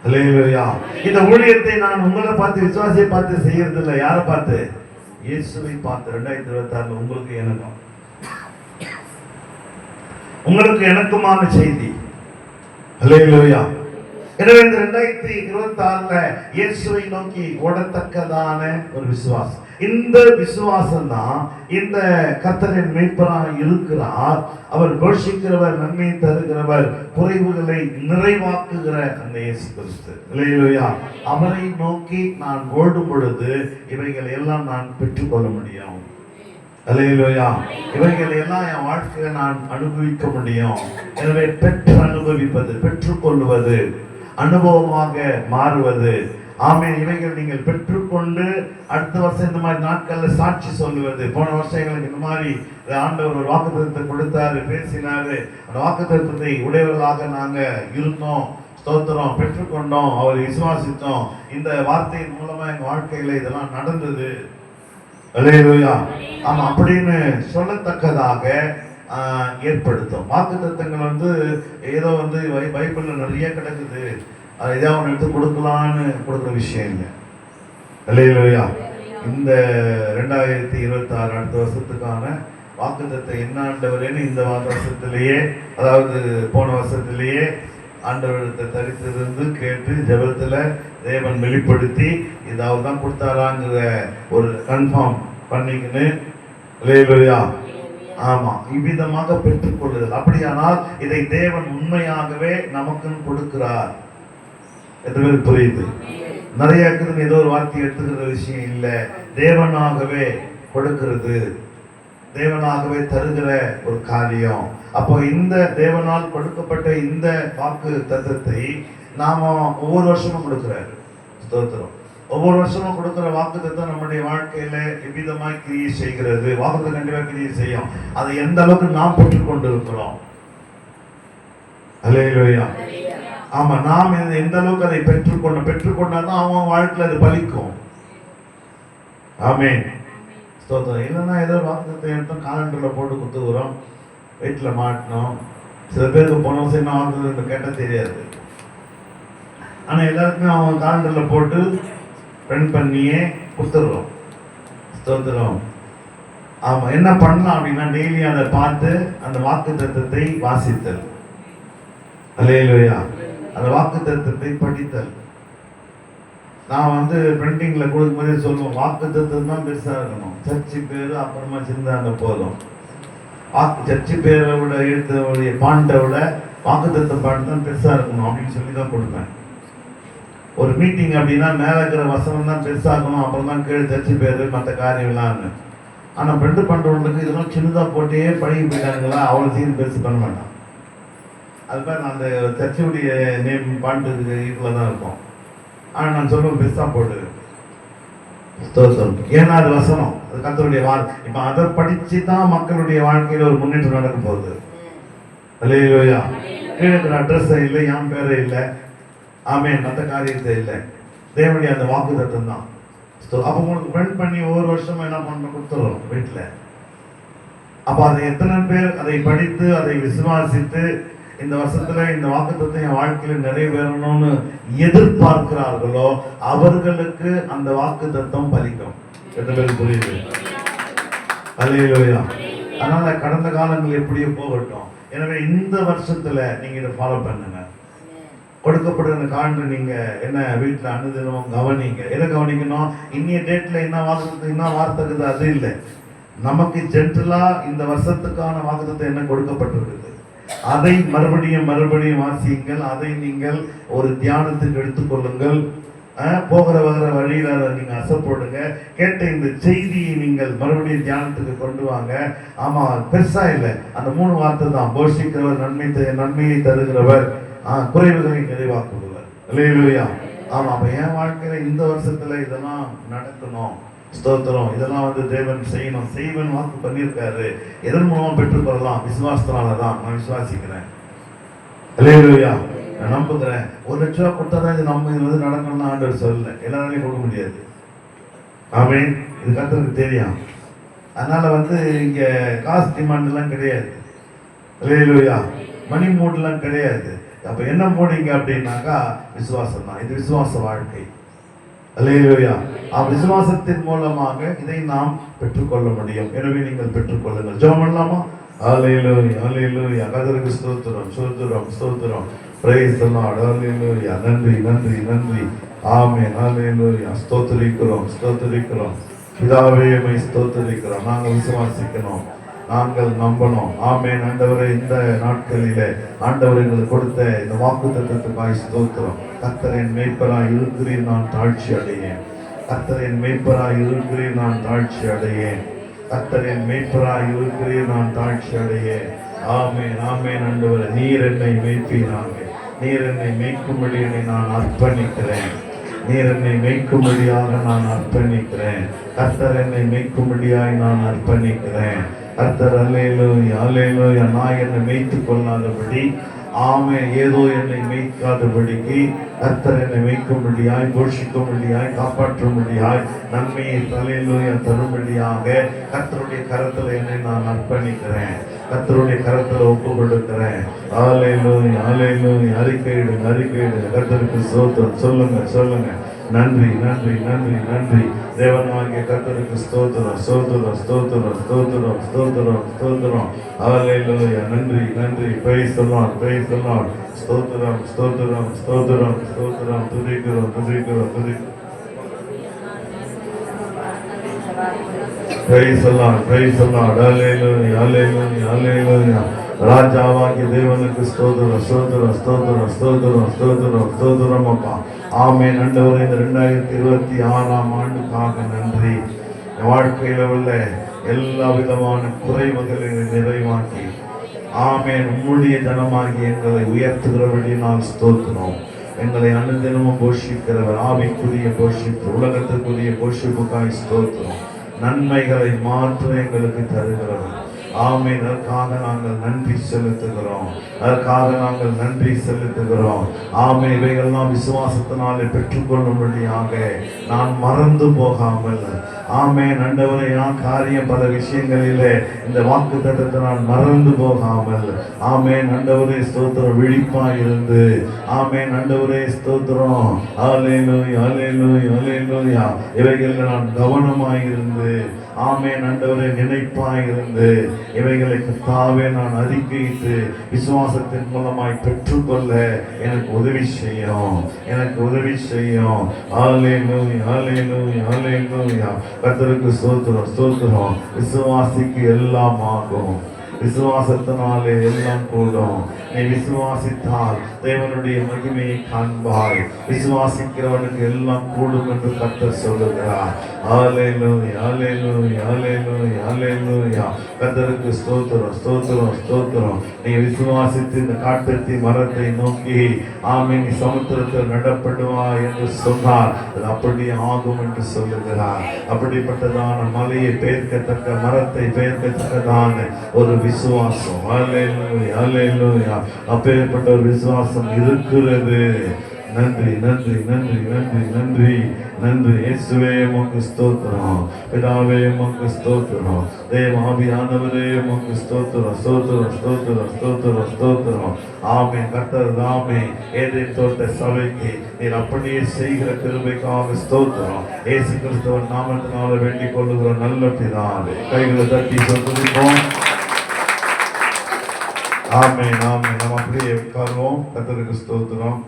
அல்லேலூயா. இந்த ஊழியத்தை நான் உங்களை பார்த்து விசுவாசியை பார்த்து செய்யறது இல்லை. யாரை பார்த்து? இயேசுவை பார்த்து. 2026 உங்களுக்கு எனக்குமான செய்தி. அல்லேலூயா. எனவே இந்த 2026 இயேசுவை நோக்கி ஓடத்தக்கதான ஒரு விசுவாசம். இந்த விசுவாசம் தான் இந்த கர்த்தரின் மேய்ப்பராக இருக்கிறார். அவர் போஷிக்கிறவர், நன்மை தருகிறவர், குறைவுகளை நிறைவாக்குகிற அந்த இயேசு கிறிஸ்து. அல்லேலூயா. அவரை நோக்கி நான் ஓடும் பொழுது இவைகள் எல்லாம் நான் பெற்றுக்கொள்ள முடியும். அல்லேலூயா. இவைகள் எல்லாம் என் வாழ்க்கையில நான் அனுபவிக்க முடியும். எனவே பெற்று அனுபவிப்பது, பெற்றுக்கொள்வது, அனுபவமாக மாறுவது, ஆமென். இவைகள் நீங்கள் பெற்றுக்கொண்டு அடுத்த வருஷம் இந்த மாதிரி நாட்கள்ல சாட்சி சொல்லுவது. போன வருஷம் எங்களுக்கு இந்த மாதிரி ஆண்டவர் ஒரு வாக்குத்தத்தத்தை கொடுத்தாரு, பேசினாரு. அந்த வாக்குத்தத்தத்தை உடையவர்களாக நாங்க இருந்தோம். ஸ்தோத்திரம். பெற்றுக்கொண்டோம், அவரை விசுவாசித்தோம். இந்த வார்த்தையின் மூலமா எங்க வாழ்க்கையில இதெல்லாம் நடந்தது. அல்லேலூயா. ஆமா, அப்படின்னு சொல்லத்தக்கதாக ஏற்படுத்தும். வாக்குத்தத்தங்கள் ஏதோ பைபிள்ல நிறைய கிடக்குது, அதை ஏதாவது ஒன்று எடுத்து கொடுக்கலான்னு கொடுக்குற விஷயம் இல்லை. அல்லேலூயா. இந்த 2026 அடுத்த வருஷத்துக்கான வாக்குத்தத்தம் என்ன ஆண்டவரேன்னு இந்த வருஷத்திலேயே, அதாவது போன வருஷத்திலேயே ஆண்டவரிடத்தை தரித்திருந்து கேட்டு ஜெபத்துல தேவன் வெளிப்படுத்தி இதாவது தான் கொடுத்தாராங்கிற ஒரு கன்ஃபார்ம் பண்ணிக்கின்னு, அல்லேலூயா. ஆமா, இவ்விதமாக பெற்றுக்கொள்ளுதல். அப்படியானால் இதை தேவன் உண்மையாகவே நமக்குன்னு கொடுக்கிறார். எத்தனை பேர் புரியுது? நிறைய இருக்குது, ஏதோ ஒரு வார்த்தை எடுத்துக்கிற விஷயம் இல்லை. தேவனாகவே கொடுக்கிறது, தேவனாகவே தருகிற ஒரு காரியம். அப்போ இந்த தேவனால் கொடுக்கப்பட்ட இந்த வாக்கு தத்தத்தை நாம ஒவ்வொரு வருஷமும் கொடுக்கிறாரு. ஸ்தோத்திரம். ஒவ்வொரு வருஷமும் கொடுக்கிற வாக்கு தத்தம் நம்முடைய வாழ்க்கையில எவ்விதமாய் கிரியை செய்கிறது. வாக்கு கண்டிப்பா கிரியை செய்யும். அதை எந்த அளவுக்கு நாம் பெற்றுக்கொண்டு இருக்கிறோம். அல்லேலூயா. ஆமா, நாம் எந்த அளவுக்கு அதை பெற்றுக்கொண்டாதான் அவன் வாழ்க்கையில அது பலிக்கும். ஆமென். ஸ்தோத்திரம். இல்லைன்னா ஏதோ வாக்குத்தத்தை எடுத்தோம், காலண்டர்ல போட்டு குத்துக்கிறோம், வீட்டில் மாட்டினோம். சில பேருக்கு போன வருஷம் என்ன வாக்குத்தத்தை கேட்டால் தெரியாது. ஆனா எல்லாருக்குமே அவன் காலண்டர்ல போட்டு பிரிண்ட் பண்ணியே கொடுத்துடுறோம். ஸ்தோத்திரம். ஆமா, என்ன பண்ணலாம் அப்படின்னா டெய்லி அதை பார்த்து அந்த வாக்கு தத்தத்தை வாசித்தல். அல்லேலூயா. அந்த வாக்கு தத்தத்தை படித்தல். நான் பிரிண்டிங்ல கொடுக்கும் போதே சொல்லுவோம், வாக்கு தத்தம் தான் பெருசா இருக்கணும். சர்ச்சு பேரு அப்புறமா சிந்தாங்க போதும். சர்ச்சு பேரை விட எழுத்தோடைய பாண்டை விட வாக்கு தத்தம் பாண்டு தான் பெருசா இருக்கணும் அப்படின்னு சொல்லி தான் கொடுப்பேன். ஒரு மீட்டிங் அப்படின்னா மேல இருக்கிற வசனம் தான் பெருசாகணும், அப்புறம் தான் கீழே சர்ச்சு பேரு மற்ற காரியம்லாம்னு. ஆனா பிரிண்ட் பண்றவங்களுக்கு இதெல்லாம் சின்னதா போட்டே பழகி போயிட்டாங்களா, அவ்வளவு சீன் பெருசு பண்ண மாட்டான். அது மாதிரி நான் அந்த சர்ச்சுடைய நேம் பாண்டுக்கு ஈக்குவலாக தான் இருக்கும். ஆனால் நான் சொல்லுவேன் பெருசா போட்டு. ஏன்னா அது வசனம், அது கர்த்தருடைய வார்த்தை. இப்போ அதை படிச்சு தான் மக்களுடைய வாழ்க்கையில ஒரு முன்னேற்றம் நடக்க போகுது. அல்லேலூயா. எனக்கு அட்ரஸ் இல்லை, என் பேரே இல்லை, ஆமென், மற்ற காரியத்தை இல்லை, தேவனுடைய அந்த வாக்கு தத்தம் தான். அப்போ உங்களுக்கு பிரிண்ட் பண்ணி ஒவ்வொரு வருஷமும் என்ன பண்ண கொடுத்துறோம் வீட்டில். அப்போ அதை எத்தனை பேர் அதை படித்து அதை விசுவாசித்து இந்த வருஷத்துல இந்த வாக்குத்தத்தம் என் வாழ்க்கையில நிறைவேறணும்னு எதிர்பார்க்கிறார்களோ அவர்களுக்கு அந்த வாக்குத்தத்தம் பலிக்கும். எத்தனை பேருக்கு புரியுது? அல்லேலூயா. அதனால கடந்த காலங்கள் எப்படியோ போகட்டும். எனவே இந்த வருஷத்துல நீங்க இதை ஃபாலோ பண்ணுங்க. கொடுக்கப்படுற காண்டு நீங்க என்ன வீட்டுல அனுதினமும் கவனிங்க. எதை கவனிக்கணும்? இன்னைய டேட்ல என்ன வாக்குத்தத்தம் என்ன வார்த்தை இருக்குது அது இல்லை. நமக்கு ஜென்ரலா இந்த வருஷத்துக்கான வாக்குத்தத்தம் என்ன கொடுக்கப்பட்டிருக்குது அதை மறுபடியும் வாசியுங்கள். அதை நீங்கள் ஒரு தியானத்துக்கு எடுத்துக்கொள்ளுங்கள். போகிற வகிற வழியில நீங்க அசைப்போடுங்க. கேட்ட இந்த செய்தியை நீங்கள் மறுபடியும் தியானத்துக்கு கொண்டு வாங்க. ஆமா, பெருசா இல்லை, அந்த 3 வார்த்தை தான். போஷிக்கிறவர், நன்மையை தருகிறவர், குறைவுகளை நிறைவாக்குவார். அல்லேலூயா. ஆமா, அப்ப என் வாழ்க்கையில இந்த வருஷத்துல இதெல்லாம் நடக்கணும். ஸ்தோத்திரம். இதெல்லாம் தேவன் செய்வன் வாக்கு பண்ணியிருக்காரு. எதன் மூலமா பெற்றுக்கொள்ளலாம்? விசுவாசத்தினாலதான். நான் விசுவாசிக்கிறேன். அல்லேலூயா. நான் நம்புகிறேன். 1 லட்சம் ரூபாய் கொடுத்தாதான் இது நம்ம இது நடக்கணும்னு ஆண்டவர் சொல்லல. எல்லாராலையும் கொடுக்க முடியாது. ஆமென். இது கர்த்தருக்கு தெரியும். அதனால இங்க காசு டிமாண்ட் எல்லாம் கிடையாது. அல்லேலூயா. மணி மூட்லாம் கிடையாது. அப்ப என்ன போனீங்க அப்படின்னாக்கா விசுவாசம் தான். இது விசுவாச வாழ்க்கை. அல்லேலூயா. விசுவாசத்தின் மூலமாக இதை நாம் பெற்றுக்கொள்ள முடியும். எனவே நீங்கள் பெற்றுக்கொள்ளுங்கள். ஜெபம் பண்ணலாமா? அல்லேலூயா, அல்லேலூயா. கர்த்தருக்கு ஸ்தோத்திரம், ஸ்தோத்திரம், ஸ்தோத்திரம். Praise the lord. அல்லேலூயா. நன்றி, நன்றி, நன்றி. ஆமென். அல்லேலூயா. ஸ்தோத்திரிக்கிறோம், ஸ்தோத்திரிக்கிறோம். பிதாவே உம்மை ஸ்தோத்திரிக்கிறோம். நாங்கள் விசுவாசிக்கணும், நாங்கள் நம்பணும். ஆமென். ஆண்டவரே, இந்த நாட்களிலே ஆண்டவர் எங்களுக்கு கொடுத்த இந்த வாக்குத்தத்தத்துக்காய் ஸ்தோத்திரம். கர்த்தரின் மேய்ப்பராய் இருக்கிறேன், நான் தாழ்ச்சி அடையேன். கர்த்தரின் மேய்ப்பராய் இருக்கிறேன், நான் தாழ்ச்சி அடையேன். கர்த்தரின் மேய்ப்பராய் இருக்கிறேன், நான் தாழ்ச்சி அடையேன். ஆமென், ஆமென். ஆண்டவரே, நீர் என்னை மேய்ப்பீராக. நீர் என்னை மேய்க்கும்படி என்னை நான் அர்ப்பணிக்கிறேன். நீர் என்னை மேய்க்கும்படியாக நான் அர்ப்பணிக்கிறேன். கர்த்தர் என்னை மேய்க்கும்படியாய் நான் அர்ப்பணிக்கிறேன். கர்த்தர் அல்லேலூயா அல்லேலூயா. நான் என்னை மேய்த்து கொள்ளாதபடி ஏதோ என்னை மேய்க்காதபடிக்கு கர்த்தர் என்னை மேய்க்கும்படியாய் போஷிக்கும்படியாய் காப்பாற்றும்படியாய் நன்மையை அல்லேலூயா தரும்படியாக கர்த்தருடைய கரத்தில் என்னை நான் அர்ப்பணிக்கிறேன். கர்த்தருடைய கரத்தில் ஒப்பு கொடுக்கிறேன். அல்லேலூயா அல்லேலூயா. அறிக்கையிடுங்க. கர்த்தருக்கு ஸ்தோத்திரம். சொல்லுங்க. நன்றி நன்றி நன்றி நன்றி. தேவனாகிய கர்த்தருக்கு ஸ்தோத்திரம். அல்லேலூயா. நன்றி. praise the Lord. ஸ்தோத்திரம். துதிக்கிறோம். praise the Lord. அல்லேலூயா. ராஜாவாகிய தேவனுக்கு ஸ்தோத்திரம் அப்பா. ஆமென். ஆண்டவரே, இந்த 2026ஆம் ஆண்டுக்காக நன்றி. வாழ்க்கையில உள்ள எல்லா விதமான குறைவுகளை நிறைவாக்கி உம்முடைய ஜனமாகி எங்களை உயர்த்துகிறபடியினால் ஸ்தோத்திரம். எங்களை அனுதினமும் போஷிக்கிறவர், ஆவிக்குரிய போஷிப்பு, உலகத்திற்குரிய போஷிப்புக்காய் ஸ்தோத்திரம். நன்மைகளை மாற்ற எங்களுக்கு தருகிறவர். அதற்காக நாங்கள் நன்றி செலுத்துகிறோம். இவைகள்லாம் விசுவாசத்தினாலே பெற்றுக்கொள்ளும்படியாக நான் மறந்து போகாமல் ஆண்டவரே, காரியம் பல விஷயங்களிலே இந்த வாக்கு தத்தத்தை நான் மறந்து போகாமல் ஆண்டவரே ஸ்தோத்திரம் விழிப்பாய் இருந்து ஆண்டவரே ஸ்தோத்திரம் அல்லேலூயா இவைகளில் நான் கவனமாய் இருந்து ஆண்டவரே நினைப்பாய் இருந்து இவைகளை கர்த்தாவே நான் அறிக்கையிட்டு விசுவாசத்தின் மூலமாய் பெற்றுக்கொள்ள எனக்கு உதவி செய்யும். அல்லேலூயா. கர்த்தருக்கு ஸ்தோத்திரம். விசுவாசிக்கு எல்லாம் ஆகும். விசுவாசத்தினாலே எல்லாம் கூடும். நீ விசுவாசித்தால் தேவனுடைய மகிமையை காண்பாய். விசுவாசிக்கிறவனுக்கு எல்லாம் கூடும் என்று கர்த்தர் சொல்லுகிறார். அல்லேலூயா. கர்த்தருக்கு ஸ்தோத்திரம். நீ விசுவாசித்து இந்த காட்டத்தி மரத்தை நோக்கி நீ சமுத்திரத்தில் நடப்படுவாய் என்று சொன்னார். அது அப்படியே ஆகும் என்று சொல்லுகிறார். அப்படிப்பட்டதான மலையை பெயர்க்கத்தக்க மரத்தை பெயர்க்கத்தக்கதான ஒரு விசுவாசம் அல்லேலூயா. அப்பேற்பட்ட ஒரு விசுவாசம் இருக்கிறது. நன்றி. இயேசுவே உமக்கு ஸ்தோத்திரம். பிதாவே உமக்கு ஸ்தோத்திரம். தேவாவியானவரே உமக்கு ஸ்தோத்திரம். ஆமென். கர்த்தர் தாமே ஏதேன் தோட்ட சபைக்கு நீர் அப்படியே செய்கிற கிருபைக்காக ஸ்தோத்திரம். இயேசு கிறிஸ்துவின் நாமத்தினால வேண்டிக் கொள்ளுகிற நல்ல பிதாவே. கைகளை தட்டி சொல்லிப்போம். ஆமென். நம்ம அப்படியே உட்காருவோம். கர்த்தருக்கு ஸ்தோத்திரம்.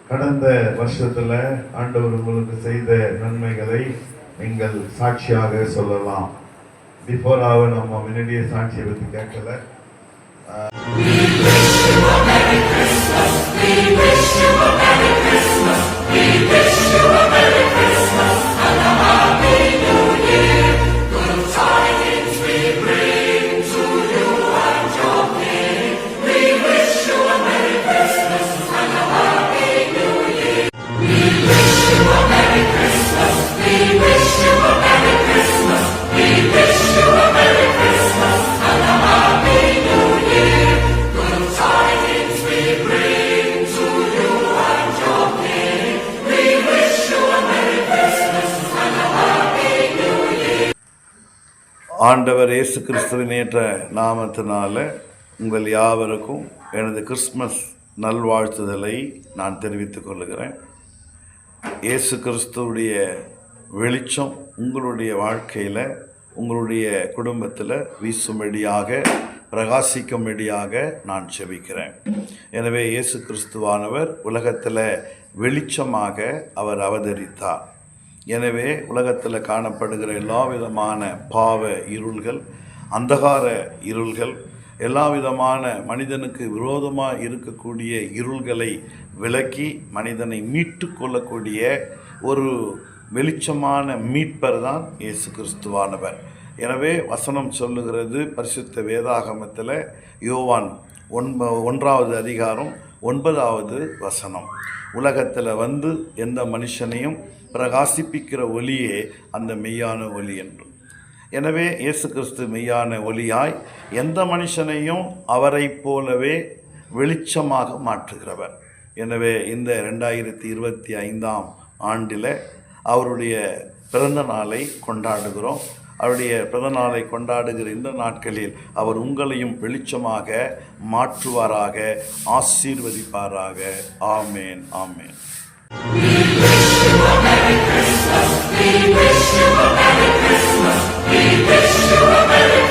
கடந்த வருஷத்துல ஆண்டவர் உங்களுக்கு செய்த நன்மைகளை நீங்கள் சாட்சியாக சொல்லலாம். பிஃபோராக நம்ம முன்னாடியே சாட்சியை பற்றி கேட்கல. ஆண்டவர் இயேசு கிறிஸ்துவின் ஏற்ற நாமத்தினால உங்கள் யாவருக்கும் எனது கிறிஸ்மஸ் நல்வாழ்த்துதலை நான் தெரிவித்துக் கொள்கிறேன். இயேசு கிறிஸ்துவுடைய வெளிச்சம் உங்களுடைய வாழ்க்கையில், உங்களுடைய குடும்பத்தில் வீசும்படியாக, பிரகாசிக்கும்படியாக நான் ஜெபிக்கிறேன். எனவே இயேசு கிறிஸ்துவானவர் உலகத்தில் வெளிச்சமாக அவர் அவதரித்தார். எனவே உலகத்தில் காணப்படுகிற எல்லா விதமான பாவ இருள்கள், அந்தகார இருள்கள், எல்லா விதமான மனிதனுக்கு விரோதமாக இருக்கக்கூடிய இருள்களை விலக்கி மனிதனை மீட்டு கொள்ளக்கூடிய ஒரு வெளிச்சமான மீட்பர் தான் இயேசு கிறிஸ்துவானவர். எனவே வசனம் சொல்லுகிறது, பரிசுத்த வேதாகமத்தில் யோவான் 1வது அதிகாரம் 9வது வசனம். உலகத்தில் வந்து எந்த மனுஷனையும் பிரகாசிப்பிக்கிற ஒளியே அந்த மெய்யான ஒளி என்று. எனவே இயேசு கிறிஸ்து மெய்யான ஒளியாய் எந்த மனுஷனையும் அவரை போலவே வெளிச்சமாக மாற்றுகிறவர். எனவே இந்த 2025ஆம் ஆண்டில் அவருடைய பிறந்த நாளை கொண்டாடுகிறோம். அவருடைய பிறந்த நாளை கொண்டாடுகிற இந்த நாட்களில் அவர் உங்களையும் வெளிச்சமாக மாற்றுவாராக, ஆசீர்வதிப்பாராக. ஆமேன், ஆமேன். We wish you a Merry Christmas. We wish you a Merry